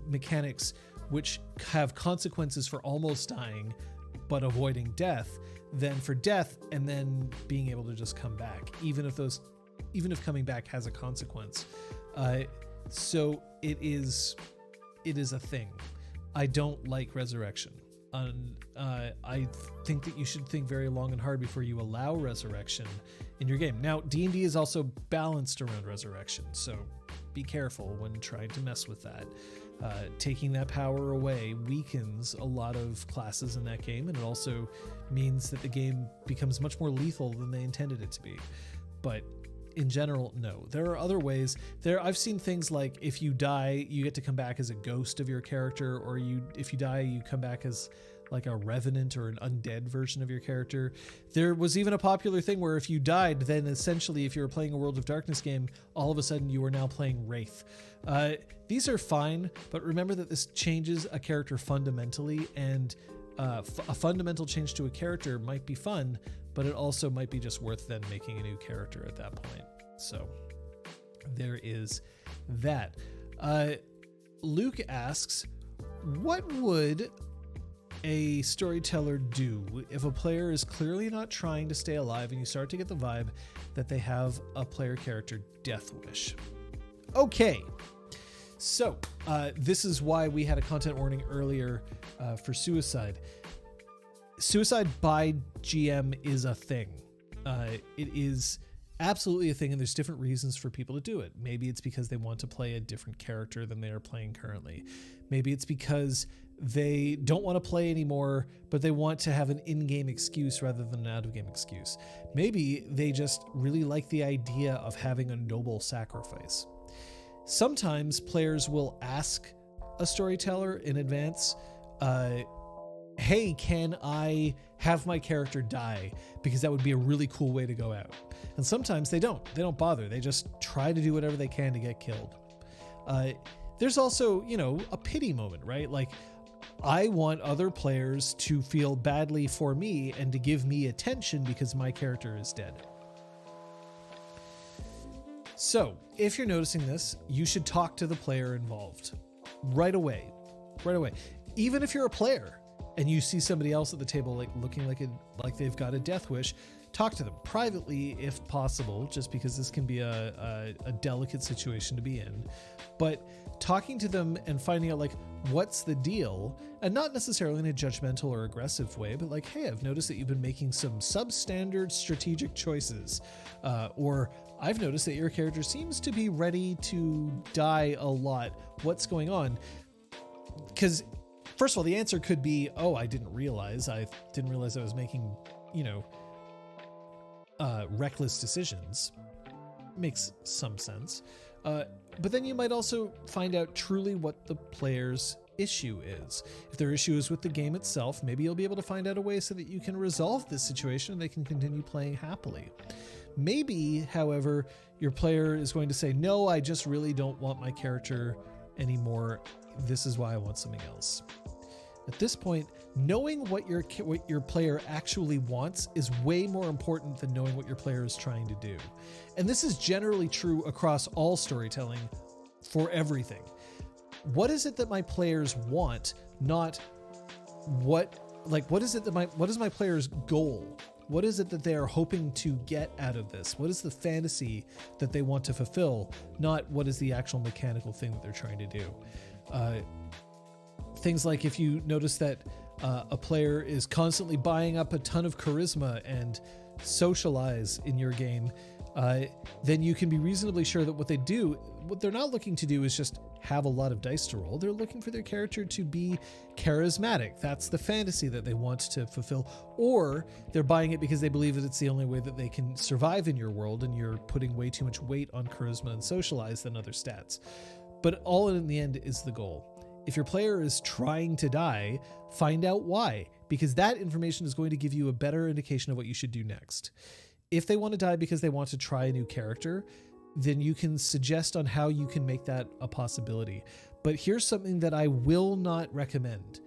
mechanics which have consequences for almost dying, but avoiding death, than for death and then being able to just come back, even if coming back has a consequence. So it is a thing. I don't like resurrection. I think that you should think very long and hard before you allow resurrection in your game. Now, D&D is also balanced around resurrection, so be careful when trying to mess with that. Taking that power away weakens a lot of classes in that game, and it also means that the game becomes much more lethal than they intended it to be. But in general, no. There are other ways. I've seen things like, if you die, you get to come back as a ghost of your character, or if you die, you come back as like a revenant or an undead version of your character. There was even a popular thing where if you died, then essentially if you were playing a World of Darkness game, all of a sudden you are now playing Wraith. These are fine, but remember that this changes a character fundamentally, and a fundamental change to a character might be fun, but it also might be just worth then making a new character at that point. So there is that. Luke asks, what would a storyteller do if a player is clearly not trying to stay alive and you start to get the vibe that they have a player character death wish? Okay, so this is why we had a content warning earlier for suicide. Suicide by GM is a thing. It is absolutely a thing, and there's different reasons for people to do it. Maybe it's because they want to play a different character than they are playing currently. Maybe it's because they don't want to play anymore, but they want to have an in-game excuse rather than an out-of-game excuse. Maybe they just really like the idea of having a noble sacrifice. Sometimes players will ask a storyteller in advance, hey, can I have my character die? Because that would be a really cool way to go out. And sometimes they don't bother. They just try to do whatever they can to get killed. There's also, a pity moment, right? Like, I want other players to feel badly for me and to give me attention because my character is dead. So, if you're noticing this, you should talk to the player involved right away. Even if you're a player and you see somebody else at the table like looking like they've got a death wish, talk to them privately if possible, just because this can be a delicate situation to be in. But talking to them and finding out like what's the deal, and not necessarily in a judgmental or aggressive way, but like, hey, I've noticed that you've been making some substandard strategic choices, or I've noticed that your character seems to be ready to die a lot. What's going on? Because first of all, the answer could be, oh, I didn't realize I was making, reckless decisions. Makes some sense. But then you might also find out truly what the player's issue is. If their issue is with the game itself, maybe you'll be able to find out a way so that you can resolve this situation and they can continue playing happily. Maybe, however, your player is going to say, no, I just really don't want my character anymore. This is why I want something else. At this point, knowing what your player actually wants is way more important than knowing what your player is trying to do. And this is generally true across all storytelling for everything. What is it that my players want? Not what is my player's goal? What is it that they are hoping to get out of this? What is the fantasy that they want to fulfill? Not what is the actual mechanical thing that they're trying to do. Things like if you notice that a player is constantly buying up a ton of charisma and socialize in your game, then you can be reasonably sure that what they're not looking to do is just have a lot of dice to roll. They're looking for their character to be charismatic. That's the fantasy that they want to fulfill. Or they're buying it because they believe that it's the only way that they can survive in your world, and you're putting way too much weight on charisma and socialize than other stats. But all in the end is the goal. If your player is trying to die, find out why, because that information is going to give you a better indication of what you should do next. If they want to die because they want to try a new character, then you can suggest on how you can make that a possibility. But here's something that I will not recommend.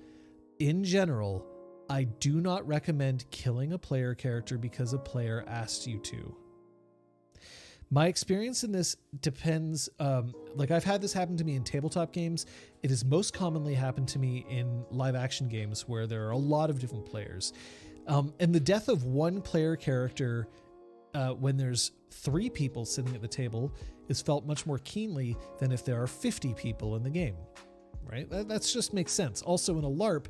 In general, I do not recommend killing a player character because a player asked you to. My experience in this depends, I've had this happen to me in tabletop games. It has most commonly happened to me in live action games where there are a lot of different players. And the death of one player character when there's 3 people sitting at the table is felt much more keenly than if there are 50 people in the game, right? That just makes sense. Also in a LARP,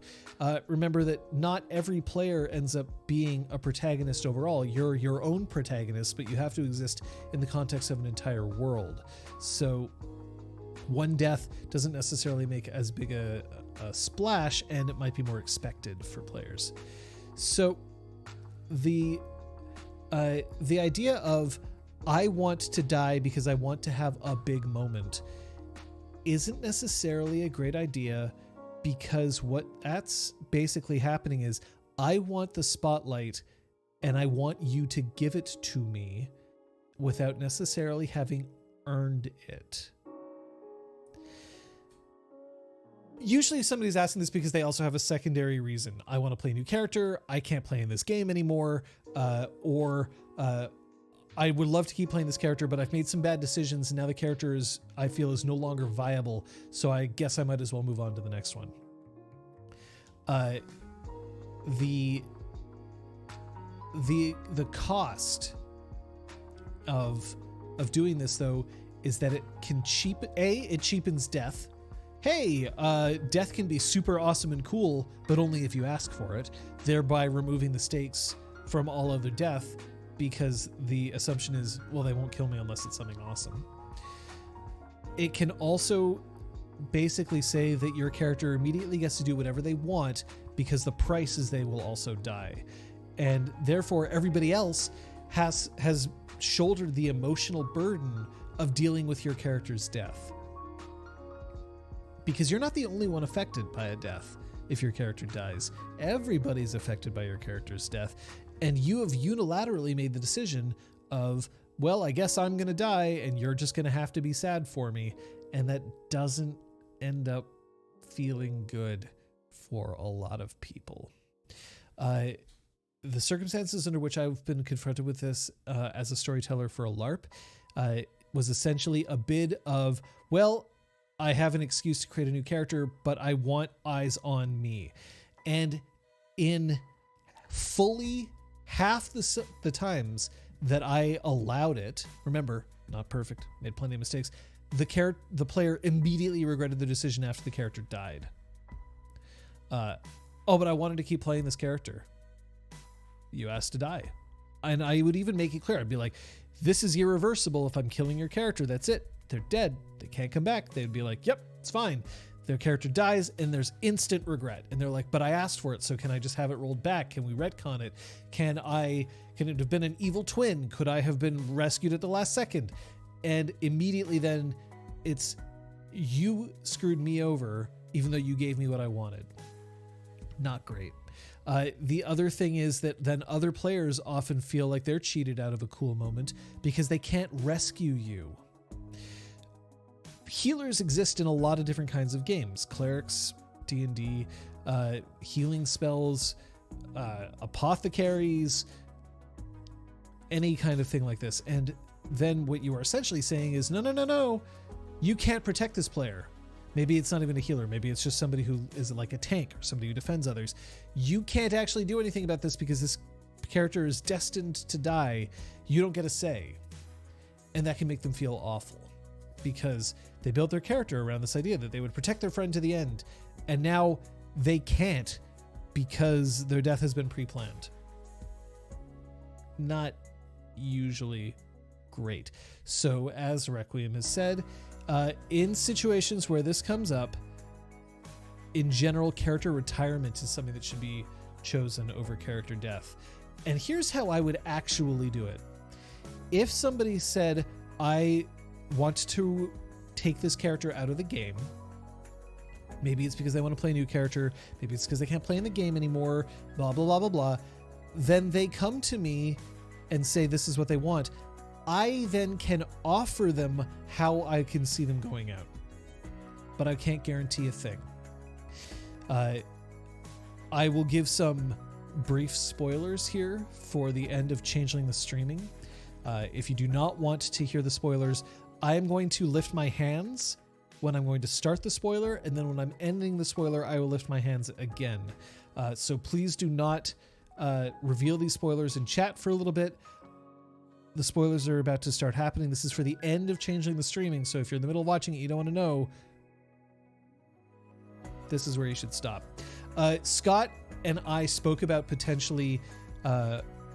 remember that not every player ends up being a protagonist overall. You're your own protagonist, but you have to exist in the context of an entire world. So one death doesn't necessarily make as big a splash, and it might be more expected for players. So the idea of I want to die because I want to have a big moment isn't necessarily a great idea, because what that's basically happening is I want the spotlight and I want you to give it to me without necessarily having earned it. Usually if somebody's asking this because they also have a secondary reason. I want to play a new character. I can't play in this game anymore. Or I would love to keep playing this character, but I've made some bad decisions and now the character I feel is no longer viable. So I guess I might as well move on to the next one. The cost of doing this though is that it can it cheapens death. Hey, death can be super awesome and cool, but only if you ask for it, thereby removing the stakes from all other death, because the assumption is, well, they won't kill me unless it's something awesome. It can also basically say that your character immediately gets to do whatever they want, because the price is they will also die. And therefore, everybody else has shouldered the emotional burden of dealing with your character's death. Because you're not the only one affected by a death if your character dies. Everybody's affected by your character's death. And you have unilaterally made the decision of, well, I guess I'm going to die and you're just going to have to be sad for me. And that doesn't end up feeling good for a lot of people. The circumstances under which I've been confronted with this as a storyteller for a LARP was essentially a bid of, well, I have an excuse to create a new character, but I want eyes on me. And in fully half the times that I allowed it, remember, not perfect, made plenty of mistakes, the player immediately regretted the decision after the character died. Oh, but I wanted to keep playing this character. You asked to die. And I would even make it clear. I'd be like, this is irreversible. If I'm killing your character, that's it. They're dead. They can't come back. They'd be like, yep, it's fine. Their character dies and there's instant regret. And they're like, but I asked for it, so can I just have it rolled back? Can we retcon it? Can it have been an evil twin? Could I have been rescued at the last second? And immediately then it's, you screwed me over even though you gave me what I wanted. Not great. The other thing is that then other players often feel like they're cheated out of a cool moment because they can't rescue you. Healers exist in a lot of different kinds of games. Clerics, D&D, healing spells, apothecaries, any kind of thing like this. And then what you are essentially saying is, no, you can't protect this player. Maybe it's not even a healer. Maybe it's just somebody who is like a tank or somebody who defends others. You can't actually do anything about this because this character is destined to die. You don't get a say. And that can make them feel awful because they built their character around this idea that they would protect their friend to the end. And now they can't because their death has been pre-planned. Not usually great. So as Requiem has said, in situations where this comes up, in general, character retirement is something that should be chosen over character death. And here's how I would actually do it. If somebody said, I want to take this character out of the game, maybe it's because they want to play a new character, maybe it's because they can't play in the game anymore, blah, blah, blah, blah, blah, then they come to me and say this is what they want. I then can offer them how I can see them going out, but I can't guarantee a thing. I will give some brief spoilers here for the end of Changeling the Streaming. If you do not want to hear the spoilers, I am going to lift my hands when I'm going to start the spoiler, and then when I'm ending the spoiler, I will lift my hands again. So please do not reveal these spoilers in chat for a little bit. The spoilers are about to start happening. This is for the end of Changeling the Streaming, so if you're in the middle of watching it, you don't want to know, this is where you should stop. Scott and I spoke about potentially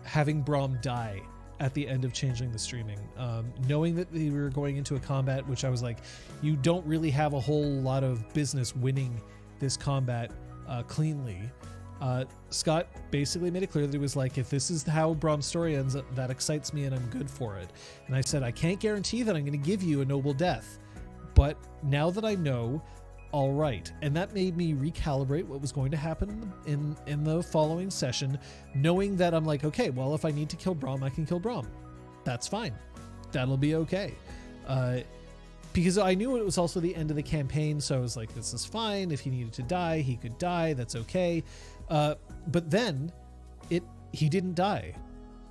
having Braum die at the end of Changeling the Streaming. Knowing that we were going into a combat, which I was like, you don't really have a whole lot of business winning this combat cleanly. Scott basically made it clear that he was like, if this is how Braum's story ends, that excites me and I'm good for it. And I said, I can't guarantee that I'm going to give you a noble death, but now that I know, all right. And that made me recalibrate what was going to happen in the following session, knowing that I'm like, okay, well, if I need to kill Braum, I can kill Braum. That's fine. That'll be okay. Because I knew it was also the end of the campaign, so I was like, this is fine. If he needed to die, he could die. That's okay. But then he didn't die.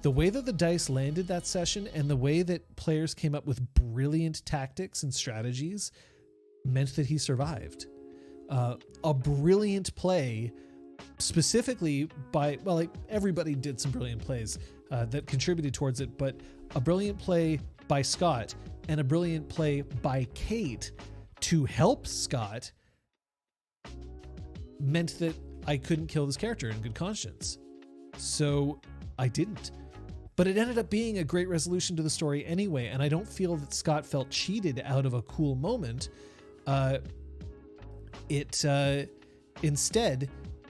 The way that the dice landed that session and the way that players came up with brilliant tactics and strategies meant that he survived. A brilliant play, specifically by, well, like everybody did some brilliant plays that contributed towards it, but a brilliant play by Scott and a brilliant play by Kate to help Scott meant that I couldn't kill this character in good conscience. So I didn't. But it ended up being a great resolution to the story anyway, and I don't feel that Scott felt cheated out of a cool moment. Instead,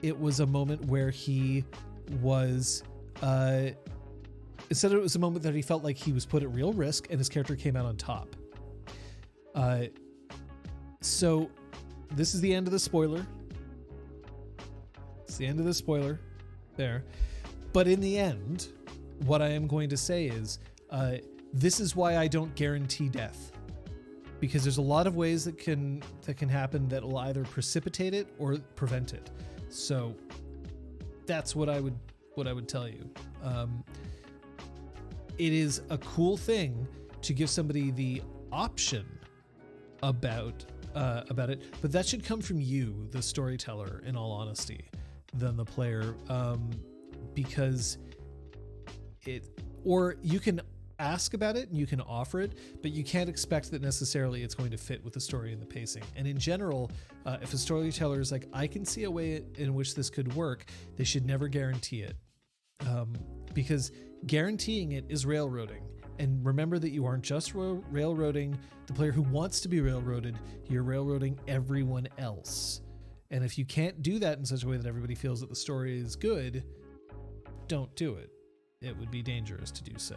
it was a moment where he was, instead it was a moment that he felt like he was put at real risk and his character came out on top. So this is the end of the spoiler. It's the end of the spoiler there. But in the end, what I am going to say is, this is why I don't guarantee death. Because there's a lot of ways that can happen that will either precipitate it or prevent it. So that's what I would tell you. It is a cool thing to give somebody the option about it, but that should come from you, the storyteller, in all honesty. than the player, because or you can ask about it and you can offer it, but you can't expect that necessarily it's going to fit with the story and the pacing. And in general, if a storyteller is like, I can see a way in which this could work, they should never guarantee it, because guaranteeing it is railroading. And remember that you aren't just railroading the player who wants to be railroaded, you're railroading everyone else. And if you can't do that in such a way that everybody feels that the story is good, don't do it. It would be dangerous to do so.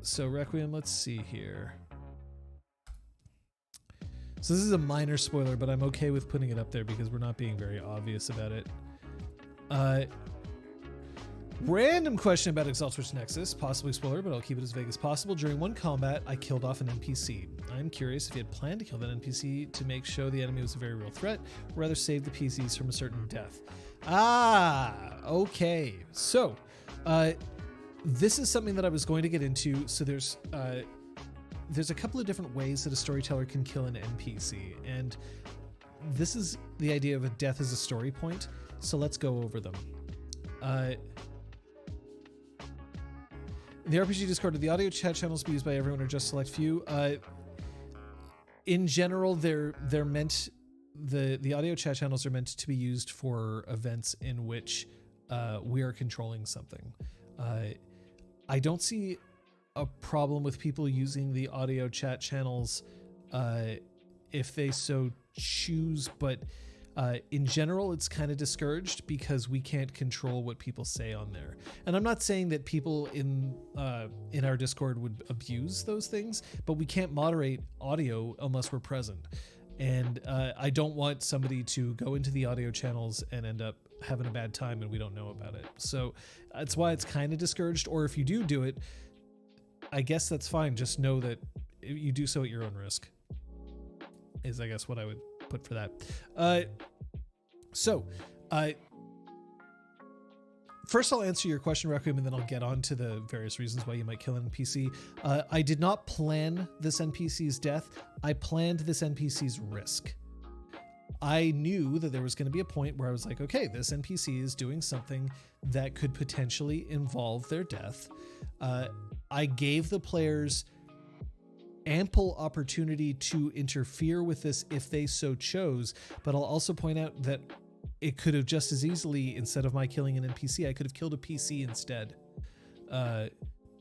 So Requiem, let's see here. So this is a minor spoiler, but I'm okay with putting it up there because we're not being very obvious about it. Random question about Exaltwitch Nexus, possibly spoiler, but I'll keep it as vague as possible. During one combat, I killed off an NPC. I'm curious if you had planned to kill that NPC to make show the enemy was a very real threat, or rather save the PCs from a certain death. Okay. So, this is something that I was going to get into. So there's a couple of different ways that a storyteller can kill an NPC, and this is the idea of a death as a story point. So let's go over them. In the RPG Discord, the audio chat channels be used by everyone or just select few? In general, they're meant, the audio chat channels are meant to be used for events in which we are controlling something. I don't see a problem with people using the audio chat channels if they so choose, but in general, it's kind of discouraged because we can't control what people say on there. And I'm not saying that people in our Discord would abuse those things, but we can't moderate audio unless we're present. And I don't want somebody to go into the audio channels and end up having a bad time and we don't know about it. So that's why it's kind of discouraged. Or if you do it, I guess that's fine. Just know that you do so at your own risk, is I guess what I would put for that. First I'll answer your question, Requiem, and then I'll get on to the various reasons why you might kill an NPC. I did not plan this NPC's death. I planned this NPC's risk. I knew that there was going to be a point where I was like, okay, this NPC is doing something that could potentially involve their death. I gave the players ample opportunity to interfere with this if they so chose, but I'll also point out that it could have just as easily, instead of my killing an NPC, I could have killed a PC instead,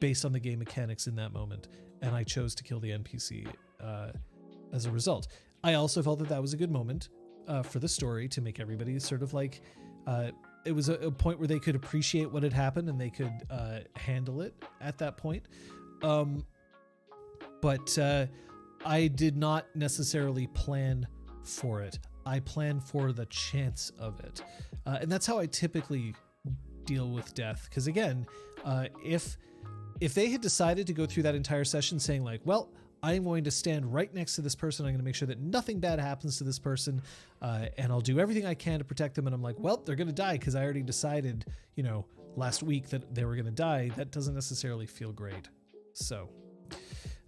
based on the game mechanics in that moment, and I chose to kill the NPC as a result. I also felt that that was a good moment for the story to make everybody sort of like, it was a point where they could appreciate what had happened and they could handle it at that point. But I did not necessarily plan for it. I planned for the chance of it. And that's how I typically deal with death. Because again, if they had decided to go through that entire session saying like, well, I'm going to stand right next to this person, I'm going to make sure that nothing bad happens to this person, and I'll do everything I can to protect them, and I'm like, well, they're going to die because I already decided, last week that they were going to die, that doesn't necessarily feel great. So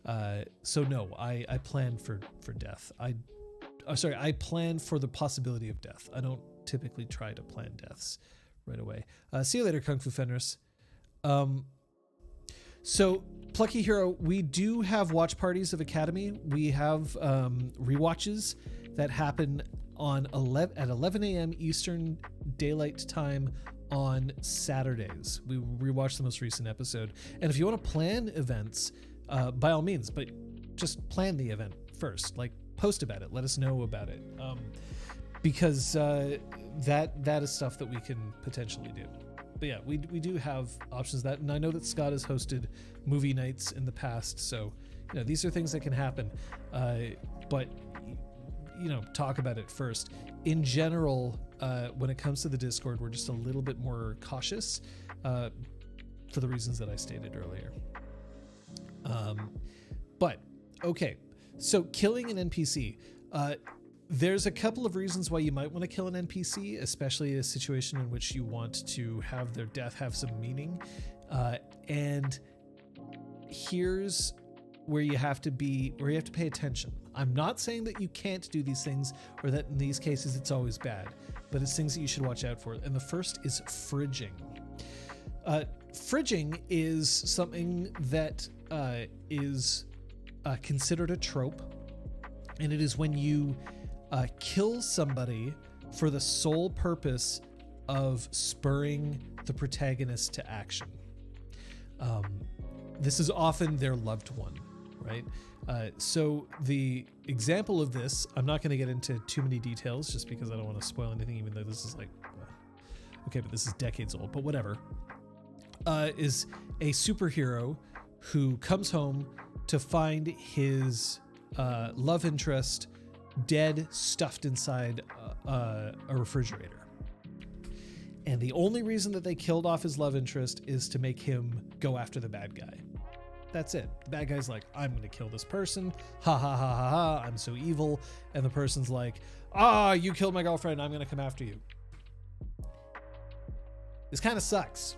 no, I plan for death. I plan for the possibility of death. I don't typically try to plan deaths right away. See you later, Kung Fu Fenris. So Plucky Hero, we do have watch parties of Academy. We have rewatches that happen at 11 a.m. Eastern Daylight Time on Saturdays. We rewatch the most recent episode. And if you want to plan events, by all means, but just plan the event first. Like, post about it. Let us know about it. Because that is stuff that we can potentially do. But yeah, we do have options that, and I know that Scott has hosted movie nights in the past, so these are things that can happen. But talk about it first. In general, when it comes to the Discord, we're just a little bit more cautious for the reasons that I stated earlier. But okay, so killing an NPC. There's a couple of reasons why you might want to kill an NPC, especially a situation in which you want to have their death have some meaning. And here's where you have to pay attention. I'm not saying that you can't do these things or that in these cases it's always bad. but it's things that you should watch out for. And the first is fridging. Fridging is something that is considered a trope, and it is when you kill somebody for the sole purpose of spurring the protagonist to action. This is often their loved one, right? So the example of this, I'm not going to get into too many details just because I don't want to spoil anything, even though this is like, okay, but this is decades old, but whatever, is a superhero who comes home to find his love interest dead, stuffed inside a refrigerator. And the only reason that they killed off his love interest is to make him go after the bad guy. That's it. The bad guy's like, I'm going to kill this person. Ha ha ha ha ha. I'm so evil. And the person's like, you killed my girlfriend. I'm going to come after you. This kind of sucks.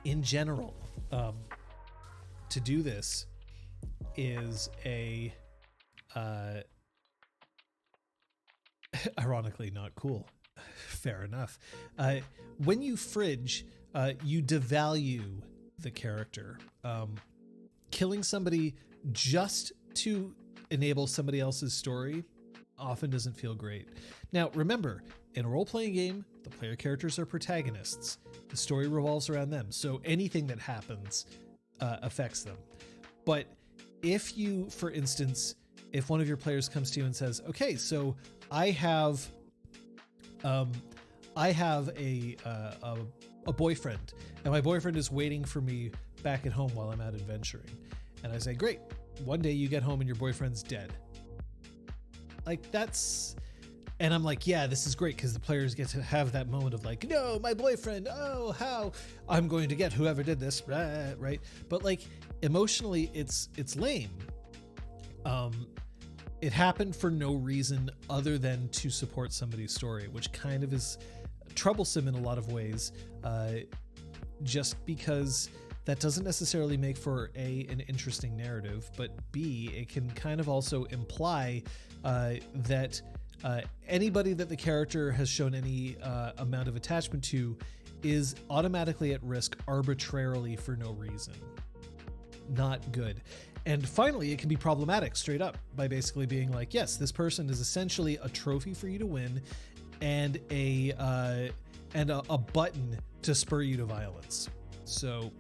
In general, to do this is a ironically not cool. Fair enough. When you fridge, you devalue the character. Killing somebody just to enable somebody else's story often doesn't feel great. Now, remember, in a role-playing game, the player characters are protagonists. The story revolves around them, so anything that happens affects them. But if you, for instance, if one of your players comes to you and says, okay, so I have a boyfriend, and my boyfriend is waiting for me back at home while I'm out adventuring. And I say, great, one day you get home and your boyfriend's dead. Like, that's... And I'm like, yeah, this is great because the players get to have that moment of like, no, my boyfriend, oh, how I'm going to get whoever did this, right? But like, emotionally, it's lame. It happened for no reason other than to support somebody's story, which kind of is troublesome in a lot of ways, just because that doesn't necessarily make for an interesting narrative, but B, it can kind of also imply that anybody that the character has shown any amount of attachment to is automatically at risk arbitrarily for no reason. Not good. And finally, it can be problematic straight up by basically being like, yes, this person is essentially a trophy for you to win and a button to spur you to violence. So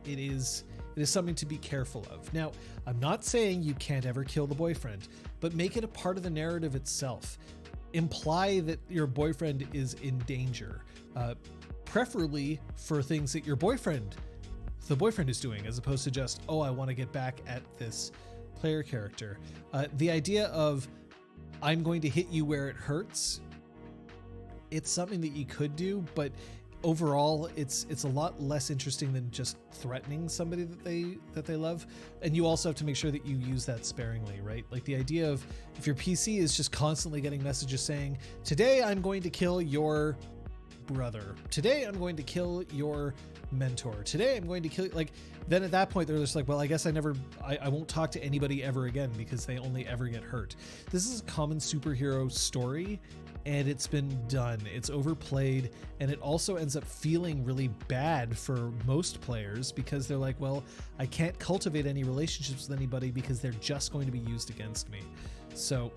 it is something to be careful of. Now, I'm not saying you can't ever kill the boyfriend, but make it a part of the narrative itself. Imply that your boyfriend is in danger, preferably for things that the boyfriend is doing, as opposed to just, oh, I want to get back at this player character. The idea of, I'm going to hit you where it hurts, it's something that you could do, but overall it's a lot less interesting than just threatening somebody that they love. And you also have to make sure that you use that sparingly, right? Like the idea of, if your PC is just constantly getting messages saying, today I'm going to kill your brother, today I'm going to kill your mentor, today I'm going to kill, like, then at that point they're just like, well, I guess I won't talk to anybody ever again because they only ever get hurt. This is a common superhero story, and it's been done. It's overplayed, and it also ends up feeling really bad for most players because they're like, well, I can't cultivate any relationships with anybody because they're just going to be used against me. So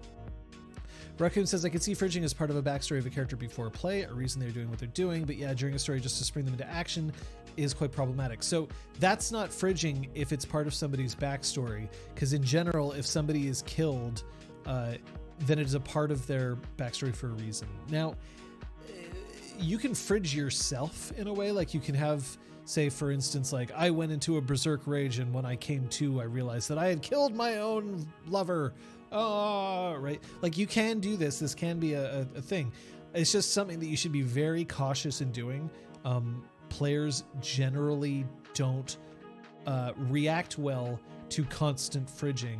Raccoon says, I can see fridging as part of a backstory of a character before play, a reason they're doing what they're doing, but yeah, during a story just to spring them into action is quite problematic. So that's not fridging if it's part of somebody's backstory, because in general, if somebody is killed, then it is a part of their backstory for a reason. Now, you can fridge yourself in a way, like you can have, say, for instance, like, I went into a berserk rage, and when I came to, I realized that I had killed my own lover. Oh, right. Like, you can do this. This can be a thing. It's just something that you should be very cautious in doing. Players generally don't react well to constant fridging,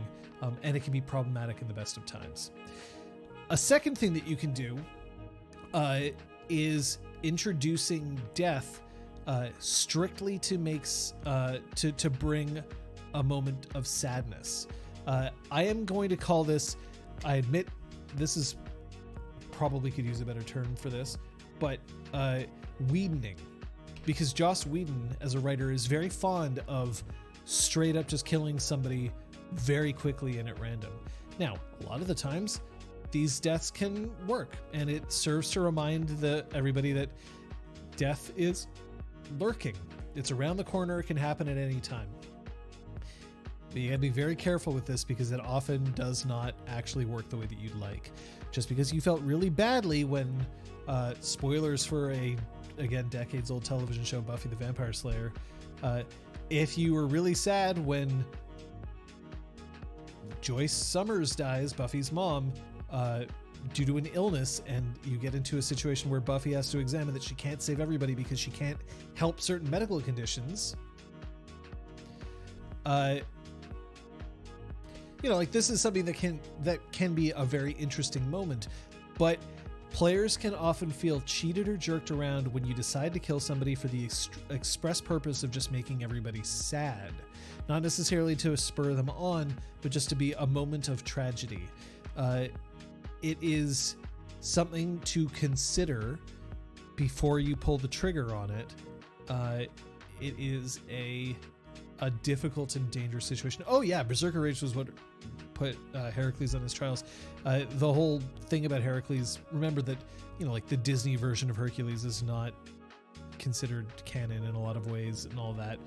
and it can be problematic in the best of times. A second thing that you can do is introducing death strictly to bring a moment of sadness. I am going to call this, I admit this is probably could use a better term for this, but Whedoning. Because Joss Whedon as a writer is very fond of straight up just killing somebody very quickly and at random. Now, a lot of the times these deaths can work, and it serves to remind everybody that death is lurking. It's around the corner, it can happen at any time. But you gotta be very careful with this because it often does not actually work the way that you'd like. Just because you felt really badly when, spoilers for again, decades old television show, Buffy the Vampire Slayer, if you were really sad when Joyce Summers dies, Buffy's mom, due to an illness, and you get into a situation where Buffy has to examine that she can't save everybody because she can't help certain medical conditions, like this is something that can be a very interesting moment, but players can often feel cheated or jerked around when you decide to kill somebody for the express purpose of just making everybody sad. Not necessarily to spur them on, but just to be a moment of tragedy. It is something to consider before you pull the trigger on it. It is a difficult and dangerous situation. Oh yeah, Berserker Rage was what put Heracles on his trials. The whole thing about Heracles, remember that, like the Disney version of Hercules is not considered canon in a lot of ways and all that.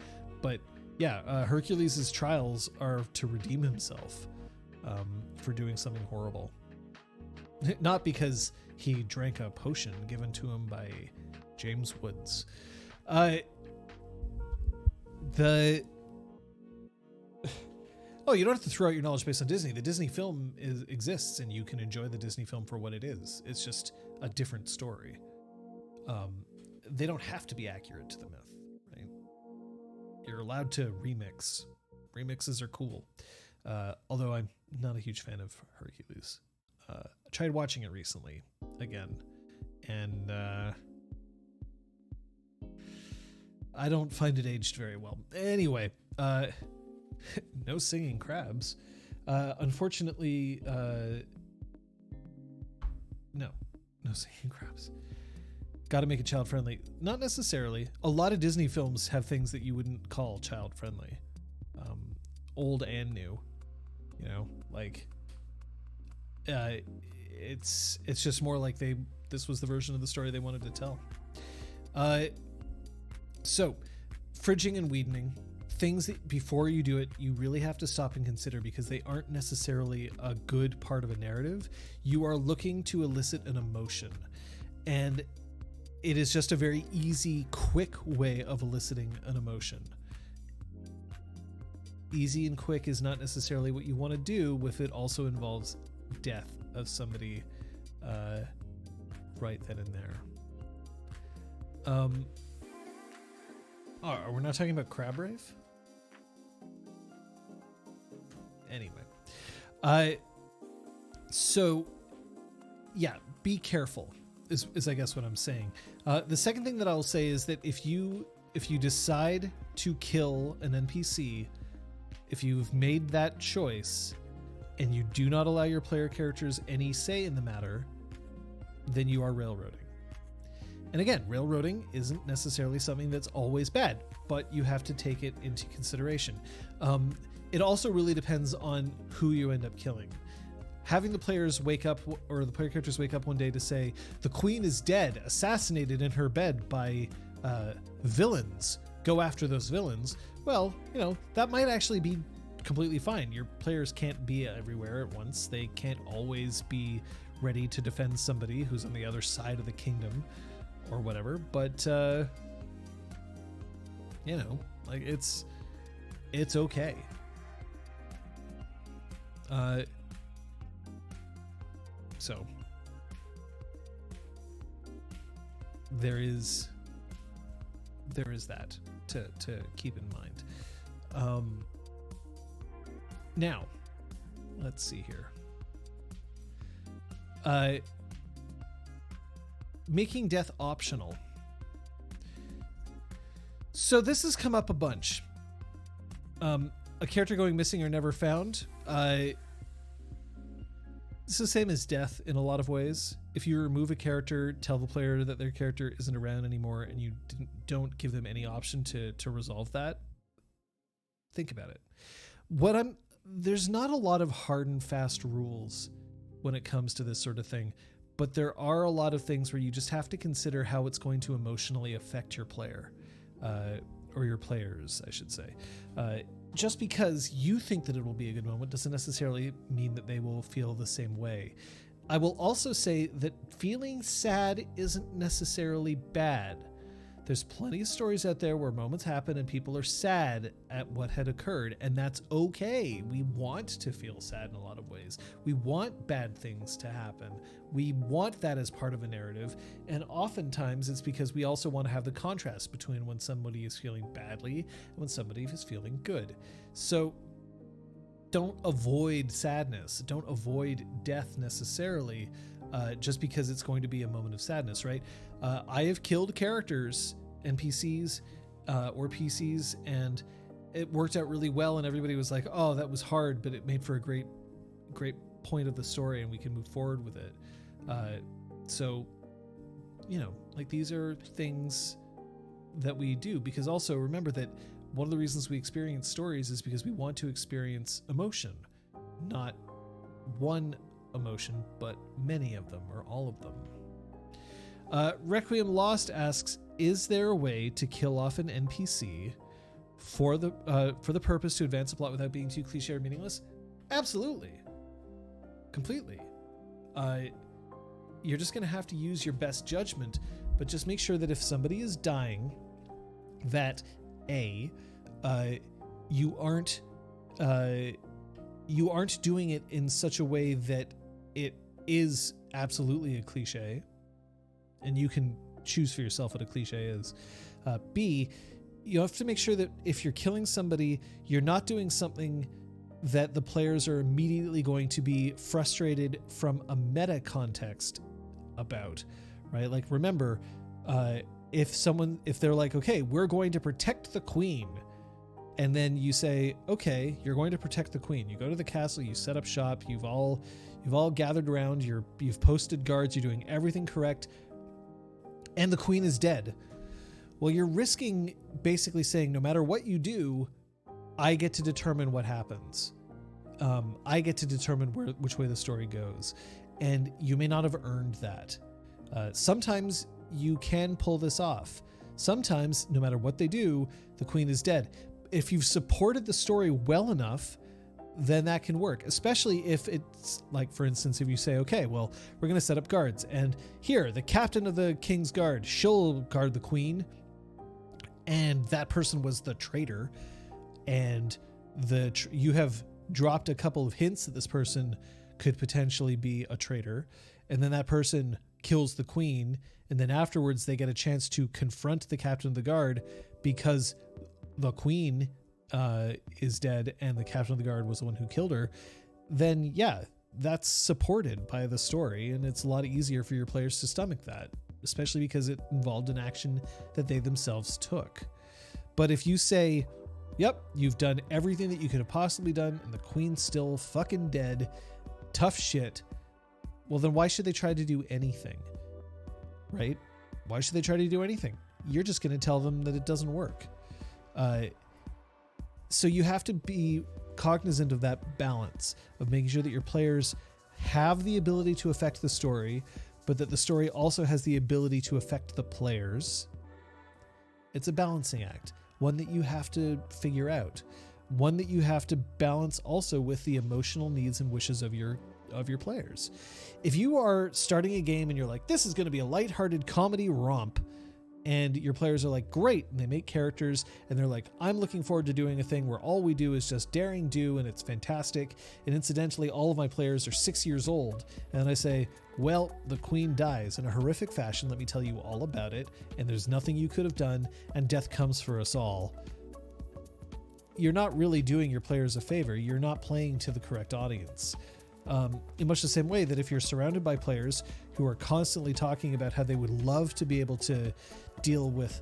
But yeah, Hercules' trials are to redeem himself for doing something horrible. Not because he drank a potion given to him by James Woods. Oh, you don't have to throw out your knowledge based on Disney. The Disney film exists, and you can enjoy the Disney film for what it is. It's just a different story. They don't have to be accurate to the myth, right? You're allowed to remix. Remixes are cool. Although I'm not a huge fan of Hercules. I tried watching it recently again, and I don't find it aged very well. Anyway, no singing crabs. Unfortunately, no singing crabs. Got to make it child friendly. Not necessarily. A lot of Disney films have things that you wouldn't call child friendly, old and new. It's just more like this was the version of the story they wanted to tell. So, fridging and Whedoning, things that before you do it, you really have to stop and consider because they aren't necessarily a good part of a narrative. You are looking to elicit an emotion, and it is just a very easy, quick way of eliciting an emotion. Easy and quick is not necessarily what you want to do if it also involves death of somebody right then and there. We're not talking about Crab Rave? Anyway. So, yeah, be careful is I guess what I'm saying. The second thing that I'll say is that if you decide to kill an NPC, if you've made that choice and you do not allow your player characters any say in the matter, then you are railroading. And again, railroading isn't necessarily something that's always bad, but you have to take it into consideration. It also really depends on who you end up killing. Having the players wake up, or the player characters wake up one day to say, the queen is dead, assassinated in her bed by villains. Go after those villains. Well, that might actually be completely fine. Your players can't be everywhere at once. They can't always be ready to defend somebody who's on the other side of the kingdom or whatever. But, it's okay. So there is that to keep in mind. Now, let's see here. Making death optional. So this has come up a bunch. A character going missing or never found. It's the same as death in a lot of ways. If you remove a character, tell the player that their character isn't around anymore, and you don't give them any option to resolve that, think about it. There's not a lot of hard and fast rules when it comes to this sort of thing, but there are a lot of things where you just have to consider how it's going to emotionally affect your player, or your players, I should say. Just because you think that it will be a good moment doesn't necessarily mean that they will feel the same way. I will also say that feeling sad isn't necessarily bad. There's plenty of stories out there where moments happen and people are sad at what had occurred, and that's okay. We want to feel sad in a lot of ways. We want bad things to happen. We want that as part of a narrative, and oftentimes it's because we also want to have the contrast between when somebody is feeling badly and when somebody is feeling good. So don't avoid sadness. Don't avoid death necessarily, just because it's going to be a moment of sadness, right? I have killed characters, NPCs or PCs, and it worked out really well, and everybody was like, oh, that was hard, but it made for a great point of the story, and we can move forward with it. So, like, these are things that we do, because also remember that one of the reasons we experience stories is because we want to experience emotion, not one emotion, but many of them, or all of them. Requiem Lost asks, is there a way to kill off an NPC for the purpose to advance the plot without being too cliche or meaningless? Absolutely. Completely. You're just going to have to use your best judgment, but just make sure that if somebody is dying, that you aren't doing it in such a way that it is absolutely a cliche, and you can choose for yourself what a cliche is. B, you have to make sure that if you're killing somebody, you're not doing something that the players are immediately going to be frustrated from a meta context about, right? Like, remember, if they're like, okay, we're going to protect the queen, and then you say, okay, you're going to protect the queen. You go to the castle, you set up shop, you've all gathered around, you've posted guards, you're doing everything correct, and the queen is dead. Well, you're risking basically saying, no matter what you do, I get to determine what happens. I get to determine which way the story goes. And you may not have earned that. Sometimes you can pull this off. Sometimes, no matter what they do, the queen is dead. If you've supported the story well enough, then that can work, especially if it's like, for instance, if you say, okay, well, we're going to set up guards, and here, the captain of the king's guard, she'll guard the queen, and that person was the traitor, and you have dropped a couple of hints that this person could potentially be a traitor, and then that person kills the queen, and then afterwards they get a chance to confront the captain of the guard because the queen is dead and the captain of the guard was the one who killed her. Then yeah, that's supported by the story, and it's a lot easier for your players to stomach that, especially because it involved an action that they themselves took. But if you say, yep, you've done everything that you could have possibly done and the queen's still fucking dead, tough shit, well then why should they try to do anything, right? Why should they try to do anything? You're just going to tell them that it doesn't work. So you have to be cognizant of that balance of making sure that your players have the ability to affect the story, but that the story also has the ability to affect the players. It's a balancing act, one that you have to figure out, one that you have to balance also with the emotional needs and wishes of your players. If you are starting a game and you're like, this is going to be a lighthearted comedy romp, and your players are like, great, and they make characters, and they're like, I'm looking forward to doing a thing where all we do is just daring do, and it's fantastic, and incidentally, all of my players are 6 years old, and I say, well, the queen dies in a horrific fashion, let me tell you all about it, and there's nothing you could have done, and death comes for us all. You're not really doing your players a favor. You're not playing to the correct audience. In much the same way that if you're surrounded by players who are constantly talking about how they would love to be able to deal with,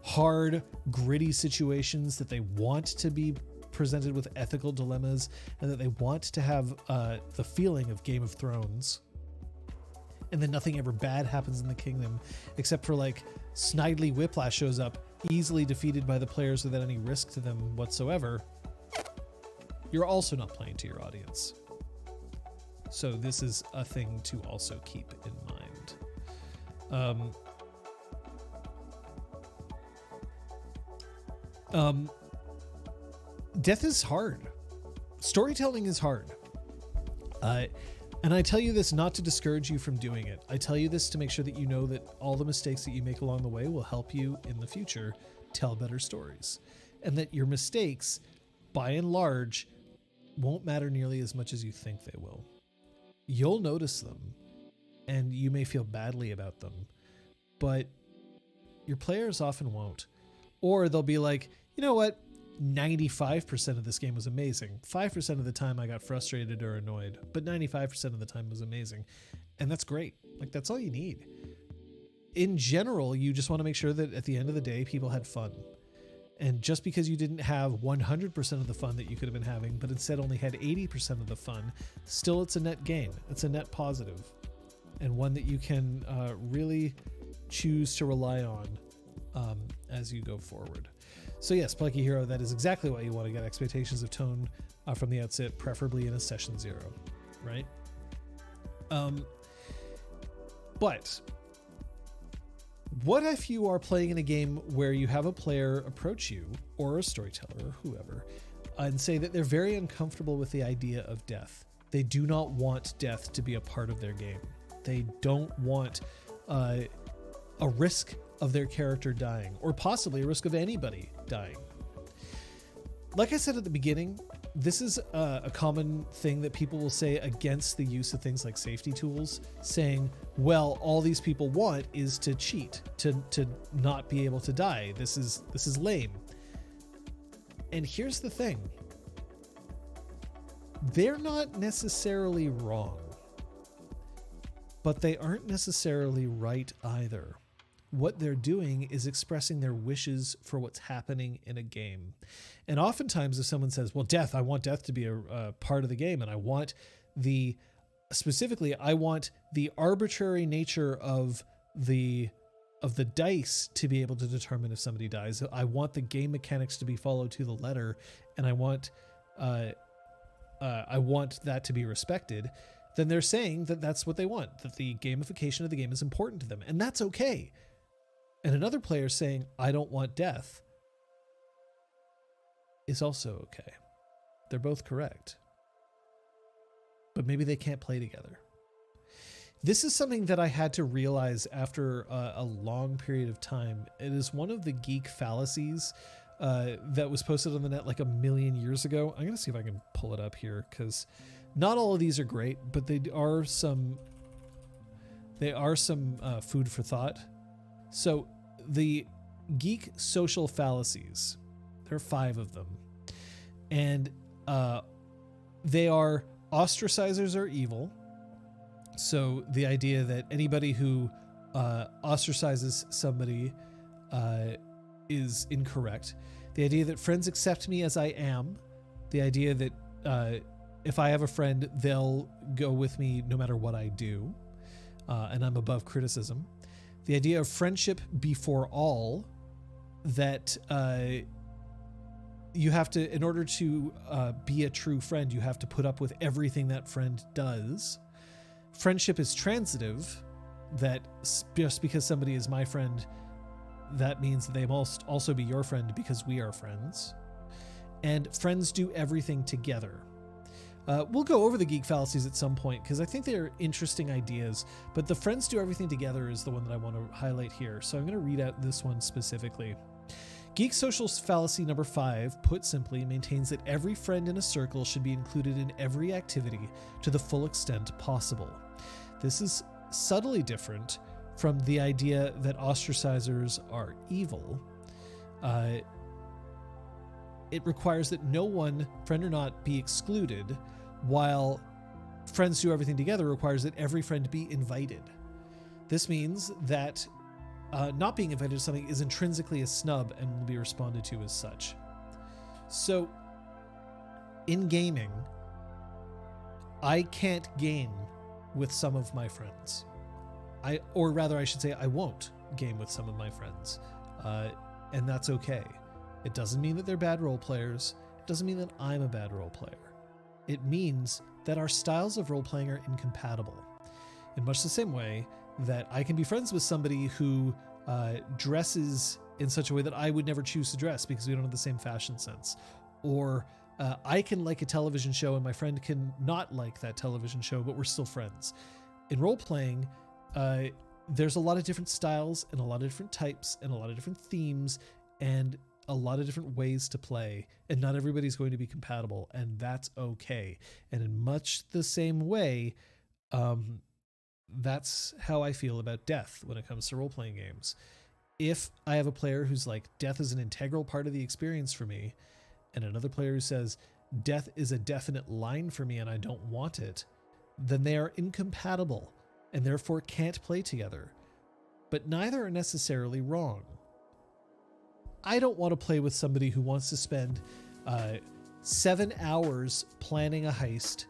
hard, gritty situations that they want to be presented with ethical dilemmas and that they want to have the feeling of Game of Thrones, and then nothing ever bad happens in the kingdom except for like Snidely Whiplash shows up, easily defeated by the players without any risk to them whatsoever, you're also not playing to your audience. So this is a thing to also keep in mind. Death is hard. Storytelling is hard. And I tell you this not to discourage you from doing it. I tell you this to make sure that you know that all the mistakes that you make along the way will help you in the future tell better stories. And that your mistakes, by and large, won't matter nearly as much as you think they will. You'll notice them, and you may feel badly about them, but your players often won't. Or they'll be like, you know what? 95% of this game was amazing. 5% of the time I got frustrated or annoyed, but 95% of the time was amazing. And that's great. Like, that's all you need. In general, you just want to make sure that at the end of the day, people had fun. And just because you didn't have 100% of the fun that you could have been having, but instead only had 80% of the fun, still it's a net gain. It's a net positive, and one that you can really choose to rely on as you go forward. So yes, Plucky Hero, that is exactly what you want to get expectations of tone from the outset, preferably in a session 0, right? But what if you are playing in a game where you have a player approach you, or a storyteller, or whoever, and say that they're very uncomfortable with the idea of death? They do not want death to be a part of their game. They don't want a risk of their character dying, or possibly a risk of anybody dying. Like I said at the beginning, this is a common thing that people will say against the use of things like safety tools, saying, well, all these people want is to cheat, to not be able to die. This is lame. And here's the thing. They're not necessarily wrong, but they aren't necessarily right either. What they're doing is expressing their wishes for what's happening in a game. And oftentimes if someone says, well, I want death to be a part of the game, and I want the arbitrary nature of the dice to be able to determine if somebody dies. I want the game mechanics to be followed to the letter, and I want that to be respected. Then they're saying that that's what they want, that the gamification of the game is important to them, and that's okay. And another player saying, I don't want death, is also okay. They're both correct. But maybe they can't play together. This is something that I had to realize after a long period of time. It is one of the geek fallacies that was posted on the net like a million years ago. I'm going to see if I can pull it up here, because not all of these are great, but they are some food for thought. So the geek social fallacies, there are 5 of them. And they are: ostracizers are evil. So the idea that anybody who ostracizes somebody is incorrect. The idea that friends accept me as I am. The idea that if I have a friend, they'll go with me no matter what I do. And I'm above criticism. The idea of friendship before all, that you have to, in order to be a true friend, you have to put up with everything that friend does. Friendship is transitive, that just because somebody is my friend, that means they must also be your friend because we are friends. And friends do everything together. We'll go over the geek fallacies at some point because I think they're interesting ideas, but the friends do everything together is the one that I want to highlight here. So I'm going to read out this one specifically. Geek social fallacy number 5, put simply, maintains that every friend in a circle should be included in every activity to the full extent possible. This is subtly different from the idea that ostracizers are evil. It requires that no one, friend or not, be excluded, while friends do everything together requires that every friend be invited. This means that not being invited to something is intrinsically a snub and will be responded to as such. So in gaming, I can't game with some of my friends. Or rather, I should say, I won't game with some of my friends. And that's okay. It doesn't mean that they're bad role players. It doesn't mean that I'm a bad role player. It means that our styles of role playing are incompatible. In much the same way that I can be friends with somebody who dresses in such a way that I would never choose to dress because we don't have the same fashion sense. Or I can like a television show and my friend can not like that television show, but we're still friends. In role playing, there's a lot of different styles and a lot of different types and a lot of different themes and a lot of different ways to play, and not everybody's going to be compatible, and that's okay. And in much the same way, that's how I feel about death when it comes to role-playing games. If I have a player who's like, death is an integral part of the experience for me, and another player who says, death is a definite line for me and I don't want it, then they are incompatible and therefore can't play together. But neither are necessarily wrong. I don't want to play with somebody who wants to spend 7 hours planning a heist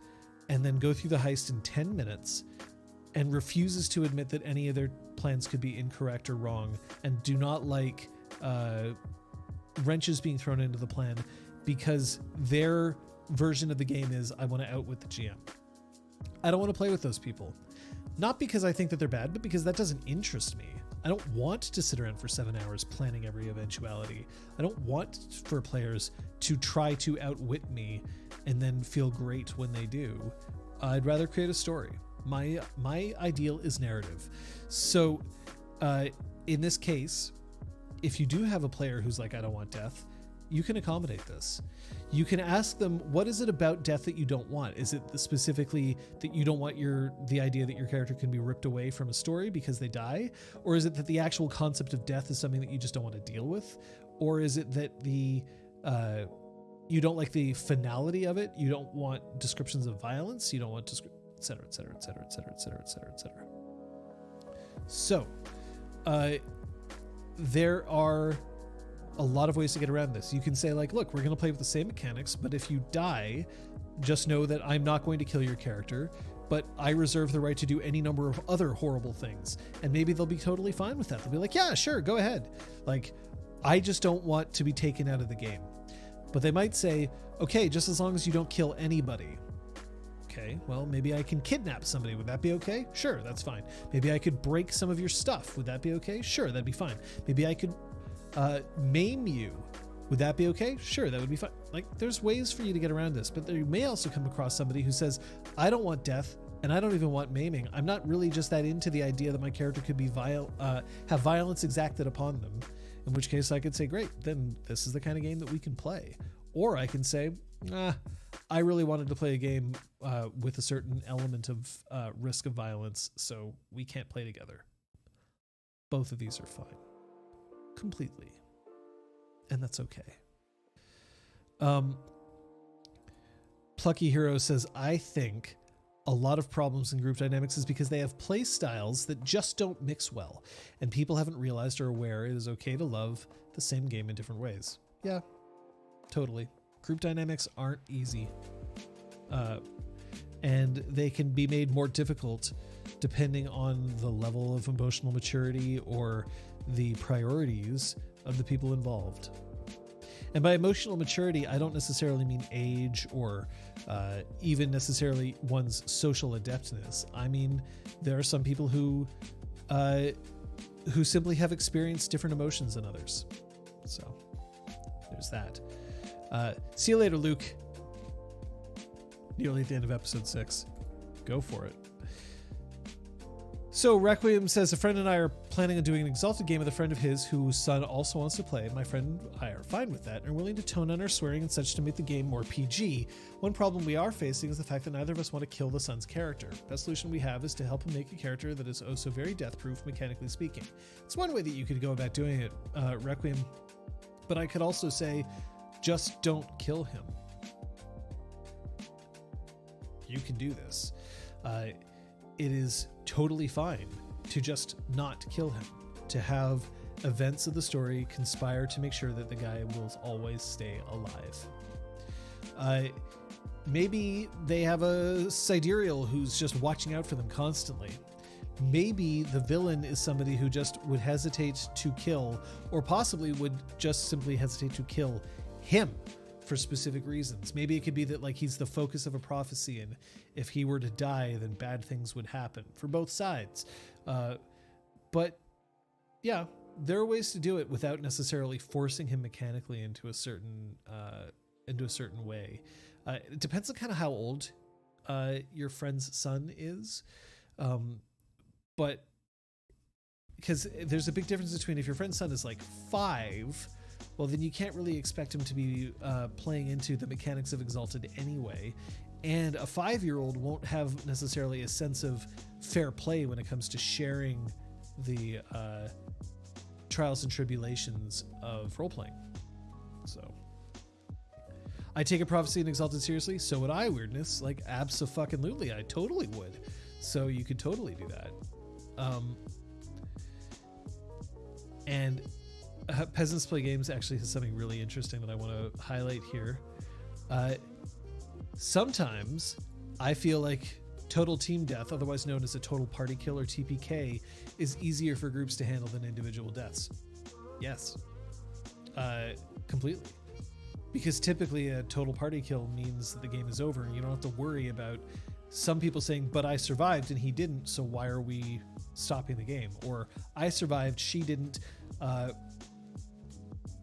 and then go through the heist in 10 minutes and refuses to admit that any of their plans could be incorrect or wrong, and do not like wrenches being thrown into the plan because their version of the game is, I want to outwit the GM. I don't want to play with those people. Not because I think that they're bad, but because that doesn't interest me. I don't want to sit around for 7 hours planning every eventuality. I don't want for players to try to outwit me and then feel great when they do. I'd rather create a story. My ideal is narrative. So in this case, if you do have a player who's like, I don't want death, you can accommodate this. You can ask them, what is it about death that you don't want? Is it specifically that you don't want the idea that your character can be ripped away from a story because they die? Or is it that the actual concept of death is something that you just don't want to deal with? Or is it that you don't like the finality of it? You don't want descriptions of violence? You don't want et cetera, et cetera, et cetera, et cetera, et cetera, et cetera, et cetera. So, there are a lot of ways to get around this. You can say like, look, we're going to play with the same mechanics, but if you die, just know that I'm not going to kill your character, but I reserve the right to do any number of other horrible things. And maybe they'll be totally fine with that. They'll be like, yeah, sure, go ahead. Like, I just don't want to be taken out of the game. But they might say, okay, just as long as you don't kill anybody. Okay, well, maybe I can kidnap somebody. Would that be okay? Sure, that's fine. Maybe I could break some of your stuff. Would that be okay? Sure, that'd be fine. Maybe I could maim you. Would that be okay? Sure, that would be fine. Like, there's ways for you to get around this, but you may also come across somebody who says, I don't want death and I don't even want maiming. I'm not really just that into the idea that my character could be have violence exacted upon them, in which case I could say, great, then this is the kind of game that we can play. Or I can say, I really wanted to play a game with a certain element of risk of violence, so we can't play together. Both of these are fine. Completely. And that's okay. Plucky Hero says, I think a lot of problems in group dynamics is because they have play styles that just don't mix well, and people haven't realized or aware it is okay to love the same game in different ways. Yeah, totally. Group dynamics aren't easy. And they can be made more difficult depending on the level of emotional maturity or the priorities of the people involved. And by emotional maturity, I don't necessarily mean age or even necessarily one's social adeptness. I mean, there are some people who simply have experienced different emotions than others. So there's that. See you later, Luke. Nearly at the end of episode 6. Go for it. So Requiem says, a friend and I are planning on doing an Exalted game with a friend of his whose son also wants to play. My friend and I are fine with that and are willing to tone down our swearing and such to make the game more PG. One problem we are facing is the fact that neither of us want to kill the son's character. Best solution we have is to help him make a character that is oh so very death-proof, mechanically speaking. It's one way that you could go about doing it, Requiem. But I could also say, just don't kill him. You can do this. It is totally fine to just not kill him, to have events of the story conspire to make sure that the guy will always stay alive. Maybe they have a sidereal who's just watching out for them constantly. Maybe the villain is somebody who just would hesitate to kill, or possibly would just simply hesitate to kill him for specific reasons. Maybe it could be that like he's the focus of a prophecy, and if he were to die, then bad things would happen for both sides. But yeah, there are ways to do it without necessarily forcing him mechanically into a certain way. It depends on kind of how old your friend's son is. But because there's a big difference between if your friend's son is like 5, well, then you can't really expect him to be playing into the mechanics of Exalted anyway. And a 5-year-old won't have necessarily a sense of fair play when it comes to sharing the trials and tribulations of role-playing. So I take a prophecy in Exalted seriously. So would I, weirdness. Like, abso-fucking-lutely, I totally would. So you could totally do that. And Peasants Play Games actually has something really interesting that I want to highlight here. Sometimes I feel like total team death, otherwise known as a total party kill or TPK, is easier for groups to handle than individual deaths. Yes. Completely. Because typically a total party kill means that the game is over and you don't have to worry about some people saying, but I survived and he didn't, so why are we stopping the game? Or I survived, she didn't,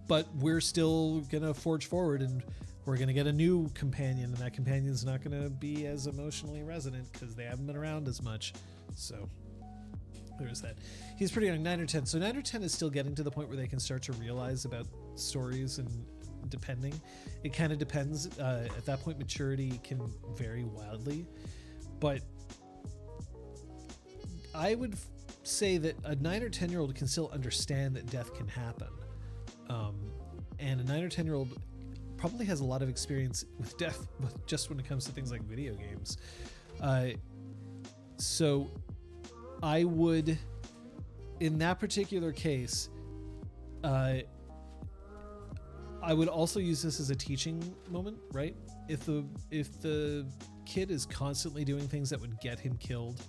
but we're still going to forge forward and we're going to get a new companion, and that companion's not going to be as emotionally resonant because they haven't been around as much. So there's that. He's pretty young, 9 or 10. So 9 or 10 is still getting to the point where they can start to realize about stories, and depending. It kind of depends. At that point, maturity can vary wildly. But I would say that a 9 or 10-year-old can still understand that death can happen. And a 9 or 10-year-old probably has a lot of experience with death, just when it comes to things like video games. So I would, in that particular case, I would also use this as a teaching moment, right? If the kid is constantly doing things that would get him killed,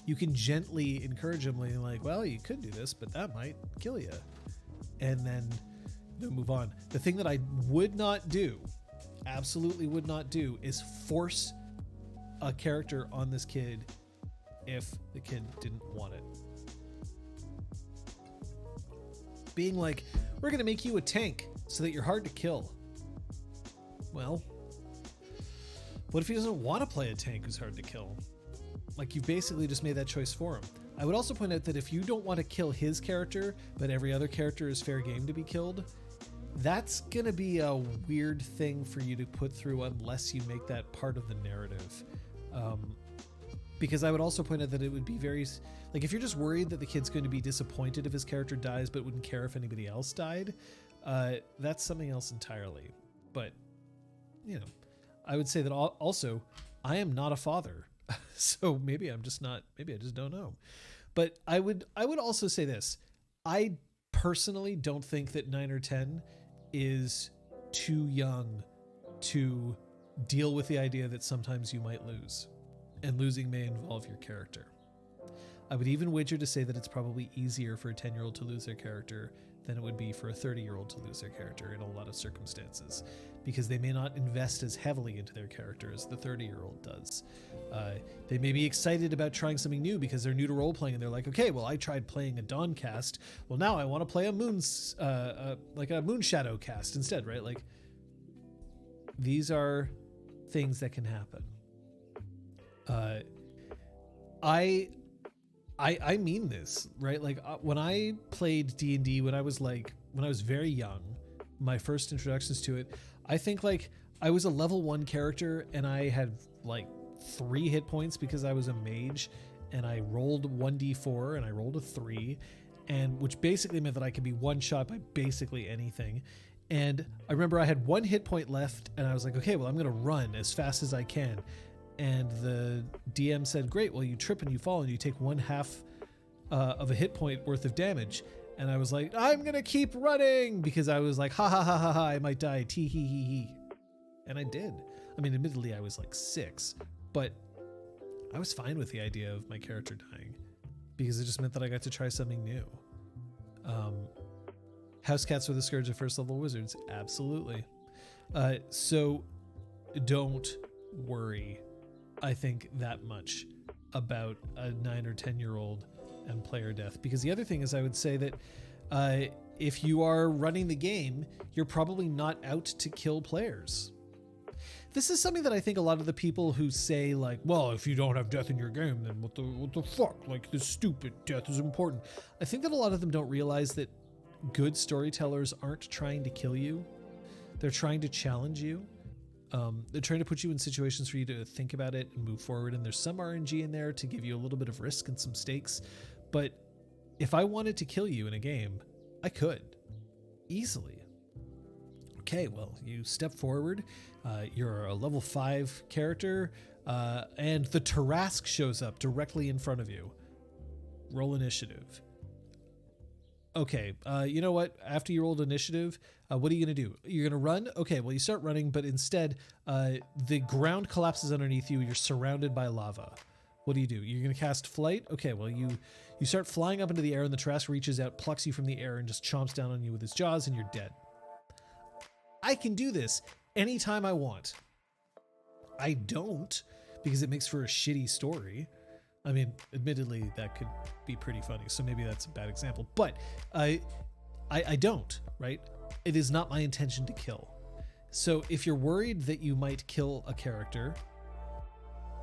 you can gently encourage him, like, well, you could do this, but that might kill you. And then move on. The thing that I would not do, absolutely would not do, is force a character on this kid if the kid didn't want it. Being like, we're going to make you a tank so that you're hard to kill. Well, what if he doesn't want to play a tank who's hard to kill? Like, you basically just made that choice for him. I would also point out that if you don't want to kill his character, but every other character is fair game to be killed, that's going to be a weird thing for you to put through unless you make that part of the narrative. Because I would also point out that it would be very, like, if you're just worried that the kid's going to be disappointed if his character dies but wouldn't care if anybody else died, that's something else entirely. But, you know, I would say that also, I am not a father. So maybe I just don't know. But I would also say this. I personally don't think that 9 or 10 is too young to deal with the idea that sometimes you might lose, and losing may involve your character. I would even wager to say that it's probably easier for a 10-year-old to lose their character than it would be for a 30-year-old to lose their character in a lot of circumstances, because they may not invest as heavily into their character as the 30-year-old does. They may be excited about trying something new because they're new to role-playing, and they're like, okay, well, I tried playing a Dawn cast. Well, now I want to play a Moon Shadow cast instead, right? Like, these are things that can happen. I mean this, right? Like, when I played D&D when I was very young, my first introductions to it, I think like I was a level 1 character and I had like 3 hit points because I was a mage, and I rolled 1d4 and I rolled a 3, and which basically meant that I could be one shot by basically anything. And I remember I had 1 hit point left and I was like, okay, well, I'm going to run as fast as I can. And the DM said, great, well, you trip and you fall and you take 1/2 of a hit point worth of damage. And I was like, I'm going to keep running, because I was like, ha ha ha ha ha, I might die, tee hee hee hee. And I did. I mean, admittedly, I was like 6, but I was fine with the idea of my character dying because it just meant that I got to try something new. House cats are the scourge of first level wizards. Absolutely. So don't worry, I think, that much about a 9 or 10-year-old and player death. Because the other thing is, I would say that if you are running the game, you're probably not out to kill players. This is something that I think a lot of the people who say, like, well, if you don't have death in your game, then what the fuck? Like, this stupid death is important. I think that a lot of them don't realize that good storytellers aren't trying to kill you. They're trying to challenge you. They're trying to put you in situations for you to think about it and move forward. And there's some RNG in there to give you a little bit of risk and some stakes. But if I wanted to kill you in a game, I could easily. Okay, well, you step forward. You're a level 5 character, and the Tarrasque shows up directly in front of you. Roll initiative. Okay, you know what? After you rolled initiative, what are you going to do? You're going to run? Okay, well, you start running, but instead, the ground collapses underneath you. You're surrounded by lava. What do? You're going to cast flight? Okay, well, you start flying up into the air, and the Tarrasque reaches out, plucks you from the air, and just chomps down on you with his jaws, and you're dead. I can do this anytime I want. I don't, because it makes for a shitty story. I mean, admittedly, that could be pretty funny, so maybe that's a bad example. But I don't, right? It is not my intention to kill. So if you're worried that you might kill a character,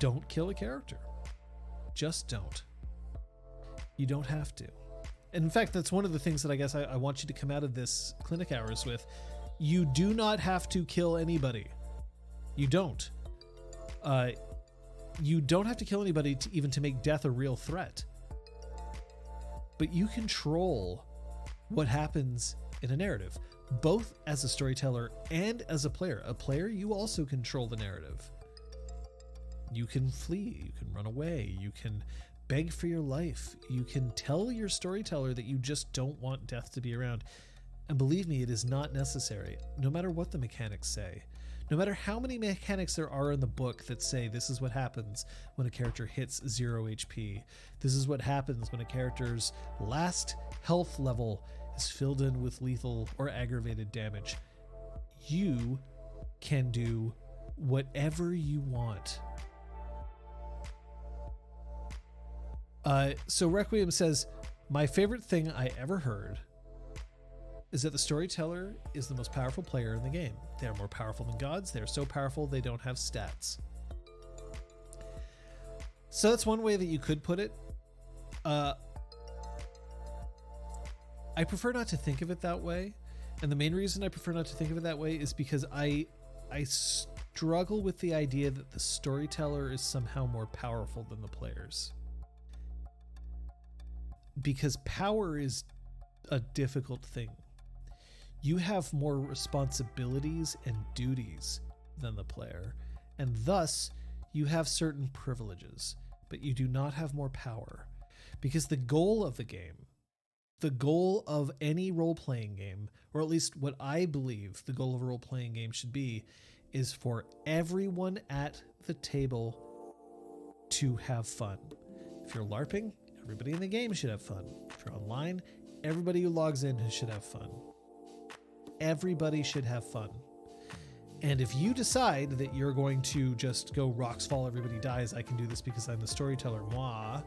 don't kill a character. Just don't. You don't have to. And in fact, that's one of the things that I guess I want you to come out of this clinic hours with. You do not have to kill anybody. You don't. You don't have to kill anybody even to make death a real threat. But you control what happens in a narrative, both as a storyteller and as a player. A player, you also control the narrative. You can flee, you can run away, you can beg for your life, you can tell your storyteller that you just don't want death to be around. And believe me, it is not necessary, no matter what the mechanics say. No matter how many mechanics there are in the book that say this is what happens when a character hits 0 HP. This is what happens when a character's last health level is filled in with lethal or aggravated damage. You can do whatever you want. So Requiem says, my favorite thing I ever heard is that the storyteller is the most powerful player in the game. They are more powerful than gods. They are so powerful they don't have stats. So that's one way that you could put it. I prefer not to think of it that way. And the main reason I prefer not to think of it that way is because I struggle with the idea that the storyteller is somehow more powerful than the players. Because power is a difficult thing. You have more responsibilities and duties than the player, and thus you have certain privileges, but you do not have more power. Because the goal of the game, the goal of any role-playing game, or at least what I believe the goal of a role-playing game should be, is for everyone at the table to have fun. If you're LARPing, everybody in the game should have fun. If you're online, everybody who logs in should have fun. Everybody should have fun. And if you decide that you're going to just go rocks fall, everybody dies, I can do this because I'm the storyteller, moi,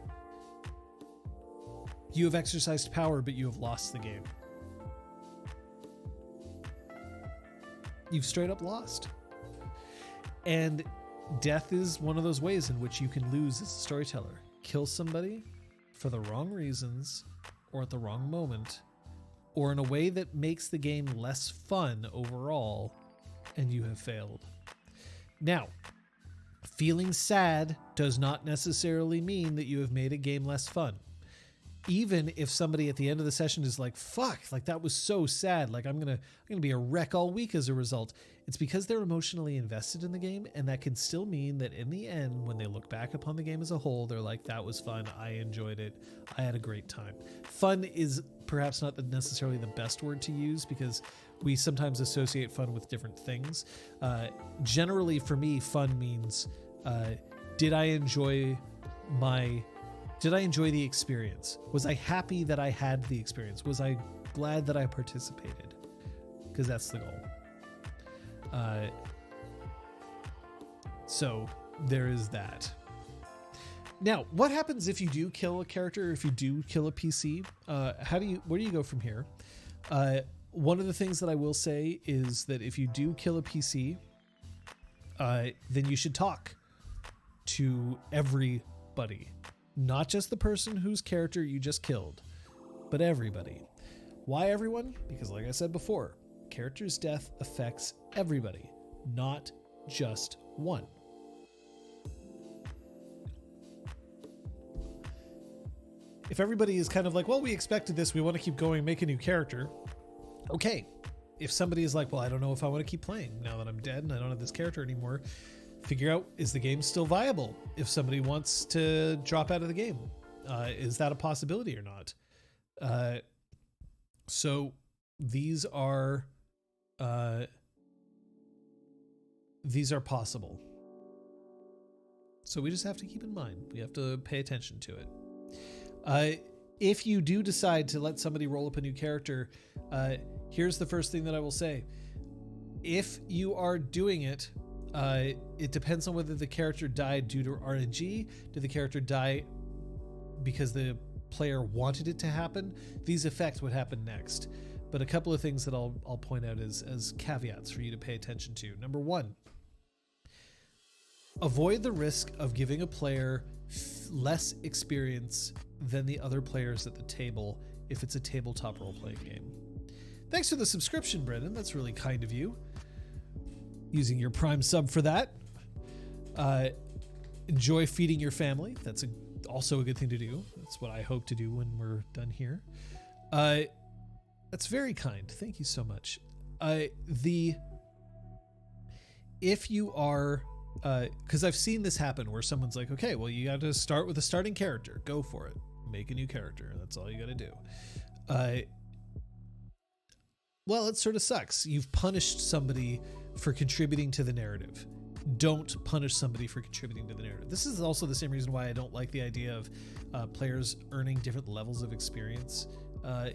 you have exercised power, but you have lost the game. You've straight up lost. And death is one of those ways in which you can lose as a storyteller. Kill somebody for the wrong reasons or at the wrong moment, or in a way that makes the game less fun overall, and you have failed. Now, feeling sad does not necessarily mean that you have made a game less fun. even if somebody at the end of the session is like, fuck, like that was so sad. Like I'm going to be a wreck all week as a result. It's because they're emotionally invested in the game. And that can still mean that in the end, when they look back upon the game as a whole, they're like, that was fun. I enjoyed it. I had a great time. Fun is perhaps not necessarily the best word to use because we sometimes associate fun with different things. Generally for me, fun means, did I enjoy the experience? Was I happy that I had the experience? Was I glad that I participated? Because that's the goal. So there is that. Now, what happens if you do kill a character, if you do kill a PC? Where do you go from here? One of the things that I will say is that if you do kill a PC, then you should talk to everybody. Not just the person whose character you just killed, but everybody. Why everyone? Because like I said before, character's death affects everybody, not just one. If everybody is kind of like, well, we expected this, we want to keep going, make a new character. Okay. If somebody is like, well, I don't know if I want to keep playing now that I'm dead and I don't have this character anymore, figure out, is the game still viable? If somebody wants to drop out of the game, is that a possibility or not? So these are possible. So we just have to keep in mind, we have to pay attention to it. If you do decide to let somebody roll up a new character, here's the first thing that I will say. If you are doing it, it depends on whether the character died due to RNG. Did the character die because the player wanted it to happen? These affect what happened next. But a couple of things that I'll point out as caveats for you to pay attention to. Number one, avoid the risk of giving a player less experience than the other players at the table if it's a tabletop role-playing game. Thanks for the subscription, Brendan. That's really kind of you. Using your Prime sub for that. Enjoy feeding your family. That's also a good thing to do. That's what I hope to do when we're done here. That's very kind. Thank you so much. If you are, because I've seen this happen where someone's like, okay, well, you got to start with a starting character. Go for it. Make a new character. That's all you got to do. Well, it sort of sucks. You've punished somebody for contributing to the narrative. Don't punish somebody for contributing to the narrative. This is also the same reason why I don't like the idea of players earning different levels of experience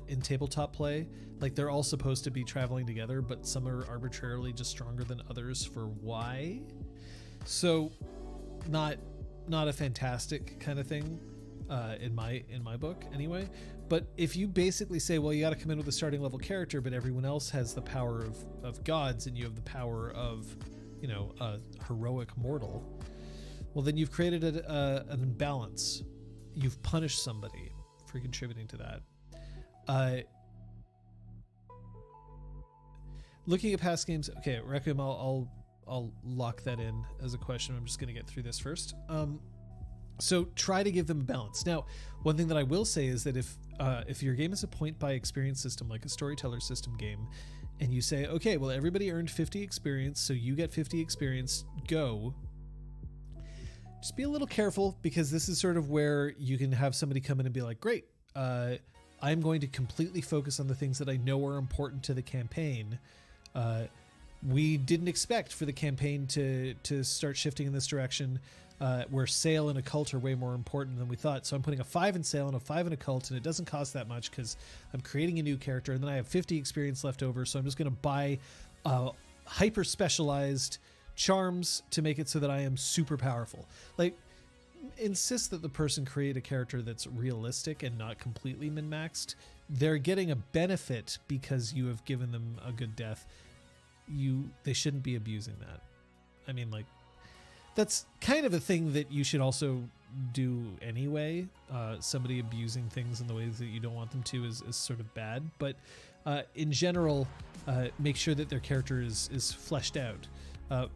in tabletop play. Like, they're all supposed to be traveling together, but some are arbitrarily just stronger than others for why. So not a fantastic kind of thing in my book anyway. But if you basically say, well, you got to come in with a starting level character, but everyone else has the power of gods and you have the power of, a heroic mortal, well, then you've created an imbalance. You've punished somebody for contributing to that. Looking at past games, okay, Requiem, I'll lock that in as a question. I'm just going to get through this first. So try to give them a balance. Now, one thing that I will say is that if your game is a point by experience system, like a storyteller system game, and you say, okay, well, everybody earned 50 experience, so you get 50 experience, go. Just be a little careful, because this is sort of where you can have somebody come in and be like, great, I'm going to completely focus on the things that I know are important to the campaign. We didn't expect for the campaign to start shifting in this direction, where Sail and Occult are way more important than we thought. So I'm putting a 5 in Sail and a 5 in Occult, and it doesn't cost that much because I'm creating a new character, and then I have 50 experience left over. So I'm just going to buy hyper specialized charms to make it so that I am super powerful. Like, insist that the person create a character that's realistic and not completely min-maxed. They're getting a benefit because you have given them a good death. They shouldn't be abusing that. I mean, like, that's kind of a thing that you should also do anyway. Somebody abusing things in the ways that you don't want them to is sort of bad. But in general, make sure that their character is fleshed out.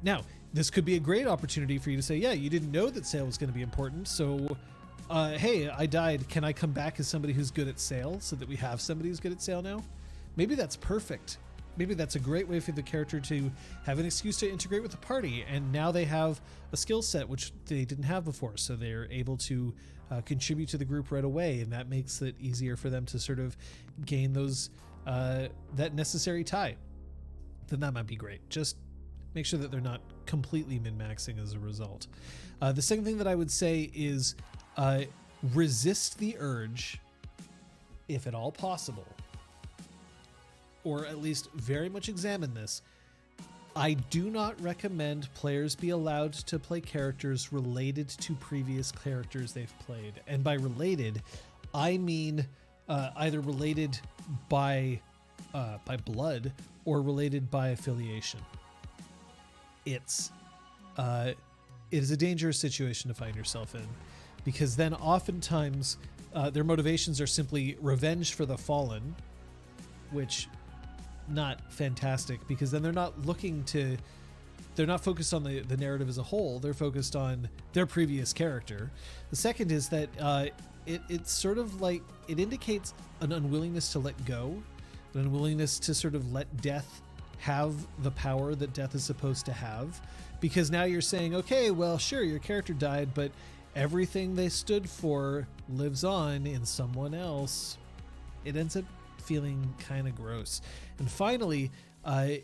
Now, this could be a great opportunity for you to say, yeah, you didn't know that Sail was going to be important, so hey, I died. Can I come back as somebody who's good at sail so that we have somebody who's good at sail now? Maybe that's perfect. Maybe that's a great way for the character to have an excuse to integrate with the party. And now they have a skill set which they didn't have before. So they're able to contribute to the group right away. And that makes it easier for them to sort of gain those that necessary tie. Then that might be great. Just make sure that they're not completely min-maxing as a result. The second thing that I would say is resist the urge, if at all possible, or at least very much examine this. I do not recommend players be allowed to play characters related to previous characters they've played. And by related, I mean either related by blood or related by affiliation. It is a dangerous situation to find yourself in, because then oftentimes their motivations are simply revenge for the fallen, which not fantastic, because then they're not focused on the narrative as a whole. They're focused on their previous character. The second is that it's sort of like it indicates an unwillingness to let go, an unwillingness to sort of let death have the power that death is supposed to have, because now you're saying, okay, well, sure, your character died, but everything they stood for lives on in someone else. It ends up feeling kind of gross. And finally, I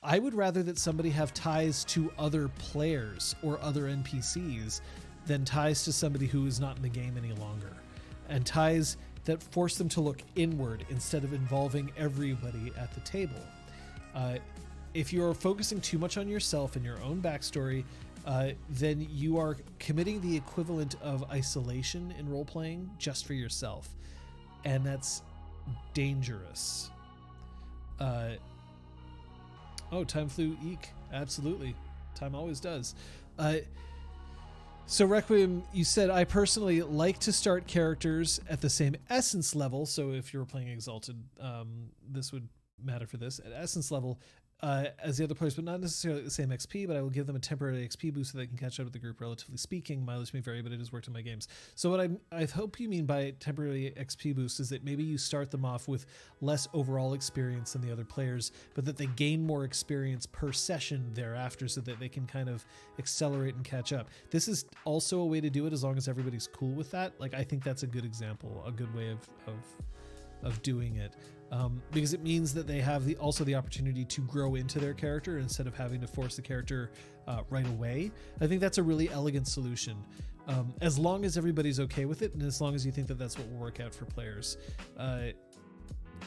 would rather that somebody have ties to other players or other NPCs than ties to somebody who is not in the game any longer, and ties that force them to look inward instead of involving everybody at the table. If you're focusing too much on yourself and your own backstory, then you are committing the equivalent of isolation in role-playing just for yourself, and that's dangerous. Time flew eek. Absolutely. Time always does. So Requiem, you said, I personally like to start characters at the same essence level. So if you're playing Exalted, this would matter for this. At essence level, as the other players, but not necessarily the same XP, but I will give them a temporary XP boost so they can catch up with the group, relatively speaking. Mileage may vary, but it has worked in my games. So what I hope you mean by temporary XP boost is that maybe you start them off with less overall experience than the other players, but that they gain more experience per session thereafter so that they can kind of accelerate and catch up. This is also a way to do it as long as everybody's cool with that. Like, I think that's a good example, a good way of doing it. Because it means that they have also the opportunity to grow into their character instead of having to force the character right away. I think that's a really elegant solution, as long as everybody's okay with it, and as long as you think that that's what will work out for players.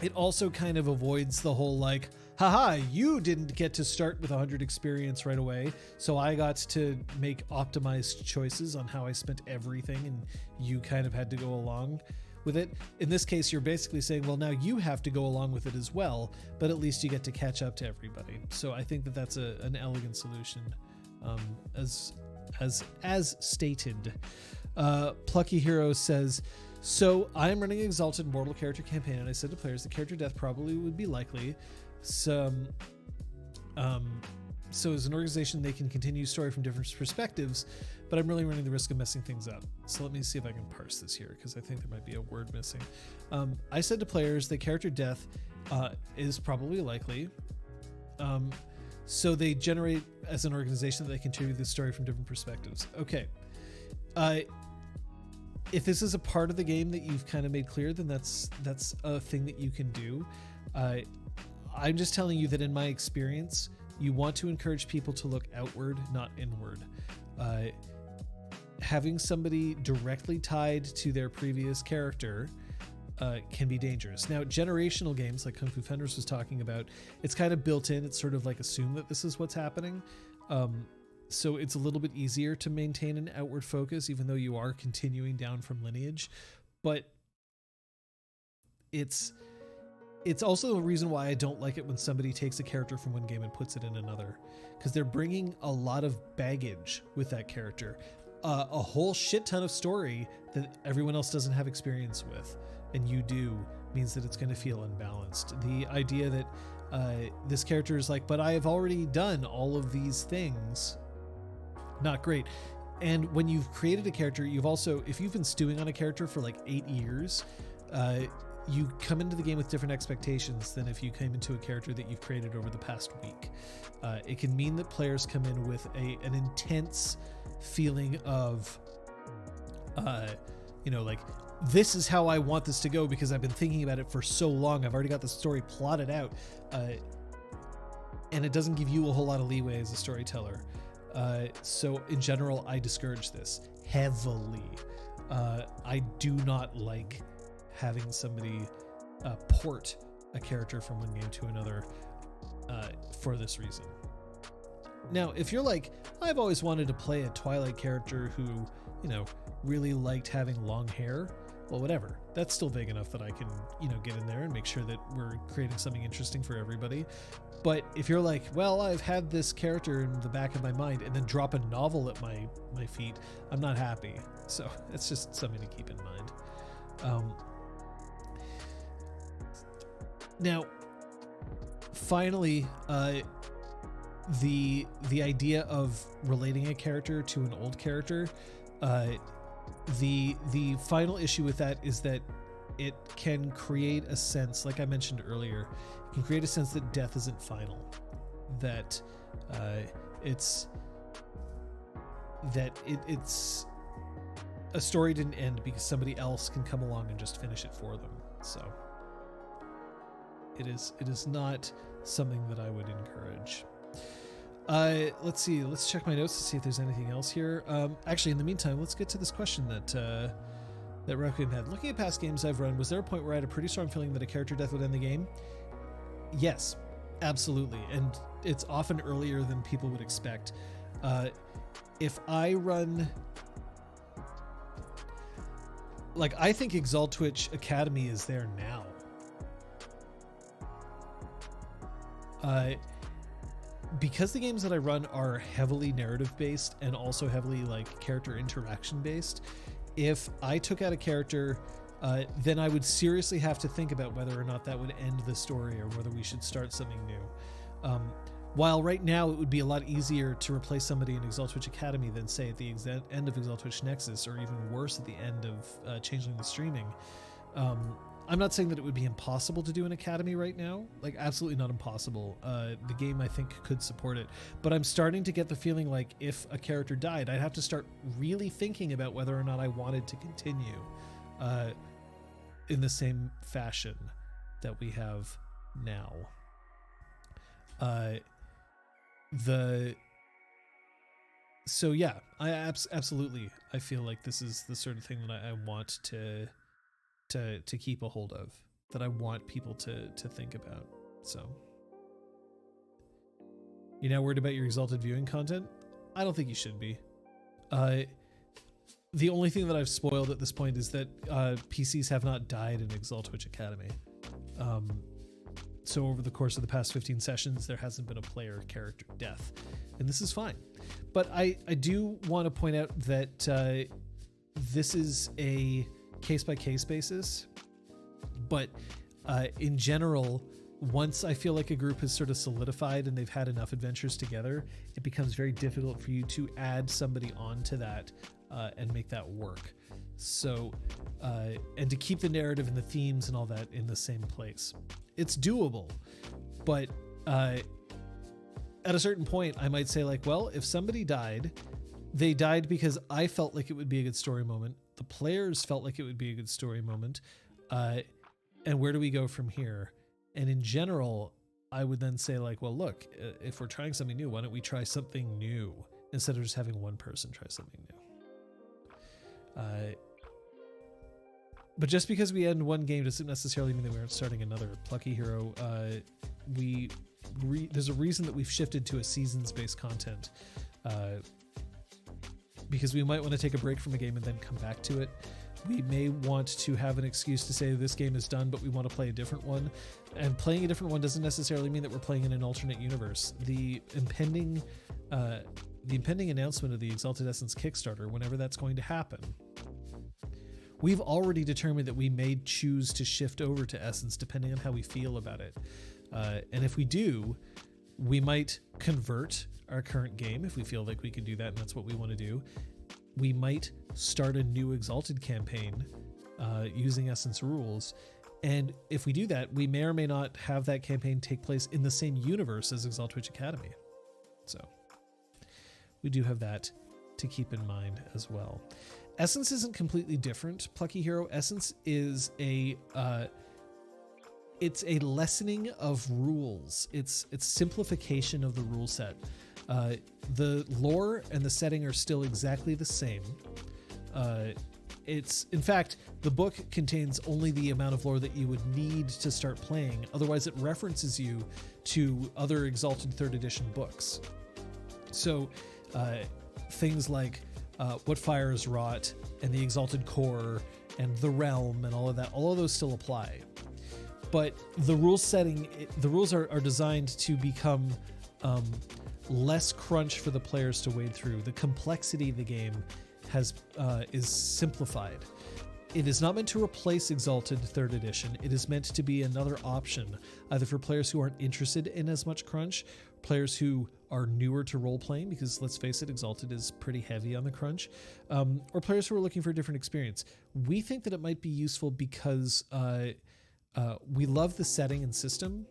It also kind of avoids the whole like, haha, you didn't get to start with 100 experience right away, so I got to make optimized choices on how I spent everything, and you kind of had to go along with it. In this case, you're basically saying, well, now you have to go along with it as well, but at least you get to catch up to everybody. So I think that that's an elegant solution, as stated. Plucky Hero says, so I'm running an Exalted Mortal character campaign, and I said to players the character death probably would be likely. So as an organization, they can continue story from different perspectives, but I'm really running the risk of messing things up. So let me see if I can parse this here, because I think there might be a word missing. I said to players that character death is probably likely. So they generate, as an organization, that they contribute the story from different perspectives. Okay. If this is a part of the game that you've kind of made clear, then that's a thing that you can do. I'm just telling you that in my experience, you want to encourage people to look outward, not inward. Having somebody directly tied to their previous character can be dangerous. Now, generational games like Kung Fu Fenders was talking about, it's kind of built in. It's sort of like assume that this is what's happening. So it's a little bit easier to maintain an outward focus, even though you are continuing down from lineage. But it's also a reason why I don't like it when somebody takes a character from one game and puts it in another, because they're bringing a lot of baggage with that character, a whole shit ton of story that everyone else doesn't have experience with, and you do, means that it's going to feel unbalanced. The idea that this character is like, but I have already done all of these things, not great. And when you've created a character, you've also, if you've been stewing on a character for like 8 years, you come into the game with different expectations than if you came into a character that you've created over the past week. It can mean that players come in with an intense feeling of, like, this is how I want this to go because I've been thinking about it for so long. I've already got the story plotted out. And it doesn't give you a whole lot of leeway as a storyteller. So in general, I discourage this heavily. I do not like having somebody port a character from one game to another for this reason. Now, if you're like, I've always wanted to play a Twilight character who, really liked having long hair, well, whatever. That's still vague enough that I can, get in there and make sure that we're creating something interesting for everybody. But if you're like, well, I've had this character in the back of my mind, and then drop a novel at my feet, I'm not happy. So it's just something to keep in mind. Now, finally, the idea of relating a character to an old character, the final issue with that is that it can create a sense, like I mentioned earlier, it can create a sense that death isn't final, that it's a story didn't end because somebody else can come along and just finish it for them. So it is not something that I would encourage. Let's see. Let's check my notes to see if there's anything else here. Actually, in the meantime, let's get to this question that Raccoon had. Looking at past games I've run, was there a point where I had a pretty strong feeling that a character death would end the game? Yes, absolutely. And it's often earlier than people would expect. If I run... I think Exaltwitch Academy is there now. Because the games that I run are heavily narrative based and also heavily character interaction based, if I took out a character, then I would seriously have to think about whether or not that would end the story or whether we should start something new. While right now it would be a lot easier to replace somebody in Exaltwitch Academy than say at the end of Exaltwitch Nexus, or even worse at the end of Changeling the Streaming. I'm not saying that it would be impossible to do an academy right now, absolutely not impossible. The game, I think, could support it, but I'm starting to get the feeling like if a character died, I'd have to start really thinking about whether or not I wanted to continue in the same fashion that we have now. So yeah, I absolutely, I feel like this is the sort of thing that I want to keep a hold of, that I want people to think about. So, you're now worried about your Exalted viewing content? I don't think you should be. The only thing that I've spoiled at this point is that PCs have not died in Exaltwitch Academy. So over the course of the past 15 sessions, there hasn't been a player character death, and this is fine. But I do want to point out that this is a case-by-case basis, but in general, once I feel like a group has sort of solidified and they've had enough adventures together, it becomes very difficult for you to add somebody onto that and make that work. So, and to keep the narrative and the themes and all that in the same place. It's doable, but at a certain point, I might say well, if somebody died, they died because I felt like it would be a good story moment. The players felt like it would be a good story moment. And where do we go from here? And in general, I would then say well, look, if we're trying something new, why don't we try something new instead of just having one person try something new? But just because we end one game doesn't necessarily mean that we aren't starting another. Plucky Hero, there's a reason that we've shifted to a seasons-based content, because we might want to take a break from a game and then come back to it. We may want to have an excuse to say this game is done, but we want to play a different one. And playing a different one doesn't necessarily mean that we're playing in an alternate universe. The impending announcement of the Exalted Essence Kickstarter, whenever that's going to happen, we've already determined that we may choose to shift over to Essence depending on how we feel about it. And if we do, we might convert our current game if we feel like we can do that and that's what we want to do. we might start a new Exalted campaign using Essence rules. And if we do that, we may or may not have that campaign take place in the same universe as Exalted Witch Academy. So we do have that to keep in mind as well. Essence isn't completely different, Plucky Hero. Essence is it's a lessening of rules. It's simplification of the rule set. The lore and the setting are still exactly the same. In fact, the book contains only the amount of lore that you would need to start playing. Otherwise, it references you to other Exalted 3rd Edition books. So things like What Fire is Wrought and the Exalted Core and the Realm and all of that, all of those still apply. But the rules are designed to become less crunch for the players to wade through. The complexity of the game is simplified. It is not meant to replace Exalted 3rd Edition. It is meant to be another option, either for players who aren't interested in as much crunch, players who are newer to role-playing, because let's face it, Exalted is pretty heavy on the crunch, or players who are looking for a different experience. We think that it might be useful because we love the setting and system,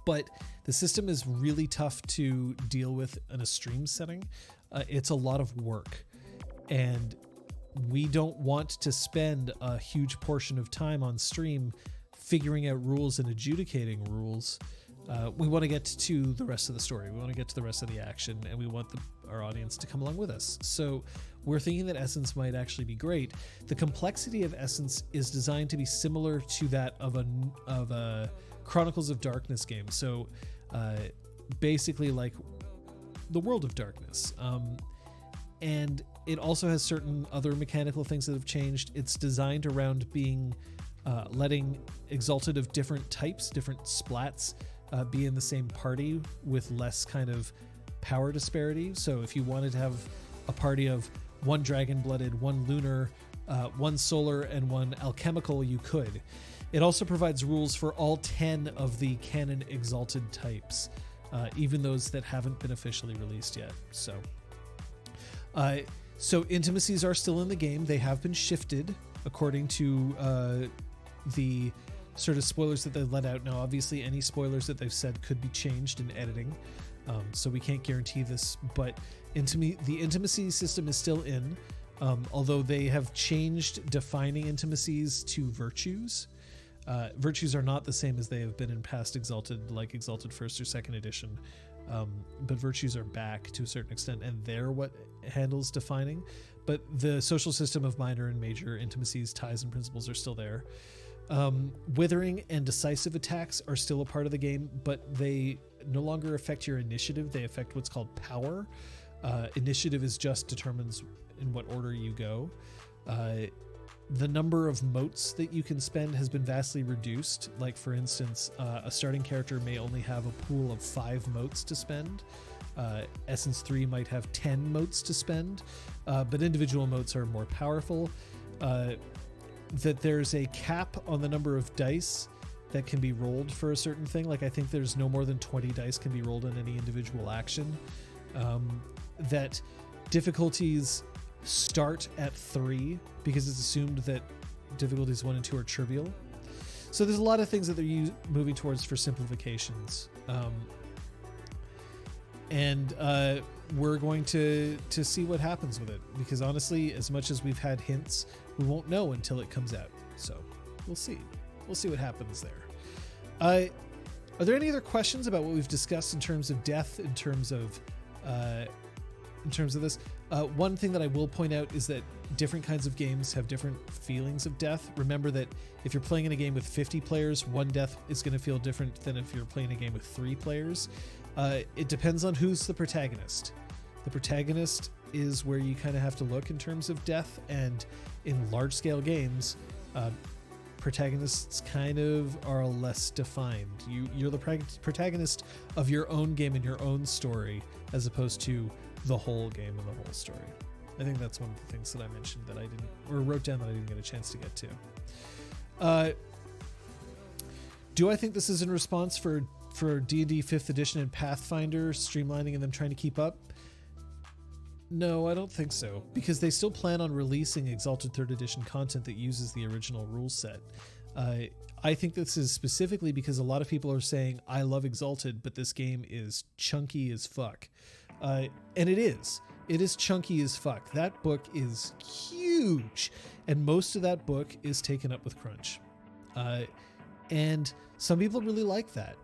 but the system is really tough to deal with in a stream setting. It's a lot of work. And we don't want to spend a huge portion of time on stream figuring out rules and adjudicating rules. We want to get to the rest of the story. We want to get to the rest of the action, and we want our audience to come along with us. So we're thinking that Essence might actually be great. The complexity of Essence is designed to be similar to that of a Chronicles of Darkness game. So basically like the World of Darkness. And it also has certain other mechanical things that have changed. It's designed around being letting Exalted of different types, different splats, be in the same party with less kind of power disparity. So if you wanted to have a party of one dragon-blooded, one lunar, one solar, and one alchemical, you could. It also provides rules for all 10 of the canon Exalted types, even those that haven't been officially released yet. So intimacies are still in the game. They have been shifted according to the sort of spoilers that they've let out. Now, obviously, any spoilers that they've said could be changed in editing, so we can't guarantee this, but the intimacy system is still in, although they have changed defining intimacies to virtues. Virtues are not the same as they have been in past Exalted, like Exalted 1st or 2nd edition. But virtues are back to a certain extent, and they're what handles defining. But the social system of minor and major intimacies, ties, and principles are still there. Withering and decisive attacks are still a part of the game, but they no longer affect your initiative. They affect what's called power. Initiative is just determines in what order you go. The number of motes that you can spend has been vastly reduced. Like, for instance, a starting character may only have a pool of 5 motes to spend. Essence 3 might have 10 motes to spend, but individual motes are more powerful. That there's a cap on the number of dice that can be rolled for a certain thing. Like, I think there's no more than 20 dice can be rolled in any individual action. That difficulties start at 3 because it's assumed that difficulties 1 and 2 are trivial. So there's a lot of things that they're moving towards for simplifications. And we're going to see what happens with it, because honestly, as much as we've had hints, we won't know until it comes out. So we'll see what happens there. Are there any other questions about what we've discussed in terms of death, in terms of this? One thing that I will point out is that different kinds of games have different feelings of death. Remember that if you're playing in a game with 50 players, one death is going to feel different than if you're playing a game with 3 players. It depends on who's the protagonist. The protagonist is where you kind of have to look in terms of death, and in large-scale games, protagonists kind of are less defined. You're the protagonist of your own game and your own story, as opposed to the whole game and the whole story. I think that's one of the things that I mentioned that I didn't, or wrote down that I didn't get a chance to get to. Do I think this is in response for D&D 5th edition and Pathfinder streamlining and them trying to keep up? No, I don't think so, because they still plan on releasing Exalted 3rd Edition content that uses the original rule set. I think this is specifically because a lot of people are saying, I love Exalted, but this game is chunky as fuck. And it is. It is chunky as fuck. That book is huge, and most of that book is taken up with crunch. And some people really like that.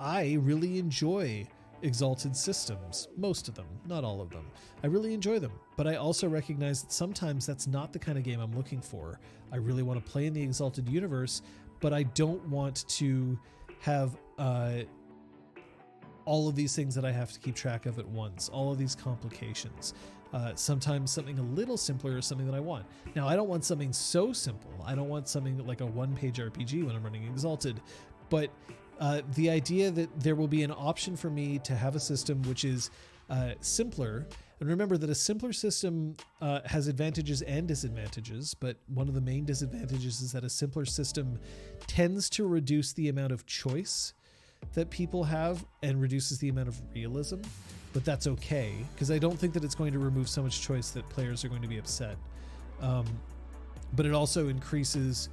I really enjoy Exalted systems, most of them, not all of them. I really enjoy them, but I also recognize that sometimes that's not the kind of game I'm looking for. I really want to play in the Exalted universe, but I don't want to have all of these things that I have to keep track of at once, all of these complications. Sometimes something a little simpler is something that I want. Now, I don't want something so simple. I don't want something like a one-page RPG when I'm running Exalted, but the idea that there will be an option for me to have a system which is simpler. And remember that a simpler system has advantages and disadvantages, but one of the main disadvantages is that a simpler system tends to reduce the amount of choice that people have and reduces the amount of realism. But that's okay, because I don't think that it's going to remove so much choice that players are going to be upset. But it also increases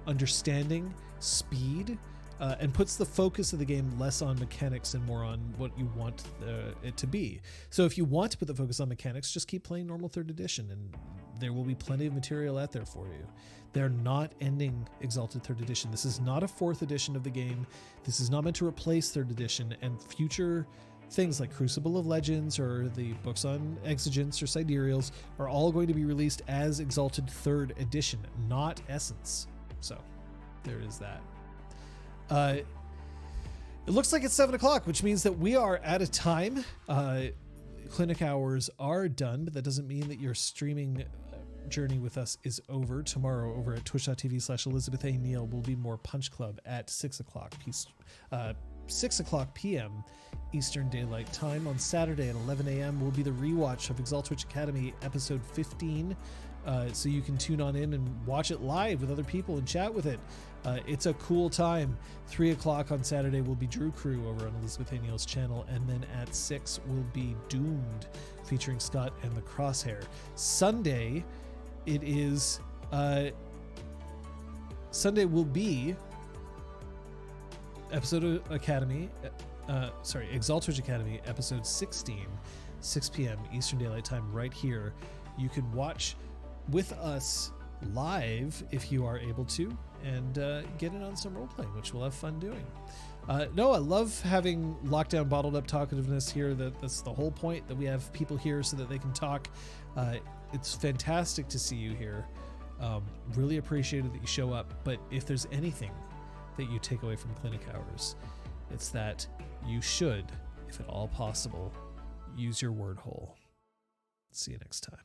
understanding, speed, and puts the focus of the game less on mechanics and more on what you want it to be. So if you want to put the focus on mechanics, just keep playing normal 3rd edition, and there will be plenty of material out there for you. They're not ending Exalted 3rd edition. This is not a 4th edition of the game. This is not meant to replace 3rd edition, and future things like Crucible of Legends or the books on Exigence or Sidereals are all going to be released as Exalted 3rd edition, not Essence. So there is that. It looks like it's 7 o'clock, which means that we are out of time. Clinic hours are done, but that doesn't mean that your streaming journey with us is over. Tomorrow over at twitch.tv/Elizabeth A. Neal will be more Punch Club at 6 o'clock p.m. Eastern Daylight Time. On Saturday at 11 a.m. will be the rewatch of Exalted Academy episode 15. So you can tune on in and watch it live with other people and chat with it. It's a cool time. 3 o'clock on Saturday will be Drew Crew over on Elizabeth A. Neal's channel, and then at 6 will be Doomed featuring Scott and the Crosshair. Sunday, it is Sunday will be Exalted Academy episode 16, 6 p.m. Eastern Daylight Time right here. You can watch with us live if you are able to, and get in on some role playing, which we'll have fun doing. No, I love having lockdown bottled up talkativeness here. That's the whole point, that we have people here so that they can talk. It's fantastic to see you here. Really appreciated that you show up. But if there's anything that you take away from clinic hours, it's that you should, if at all possible, use your word hole. See you next time.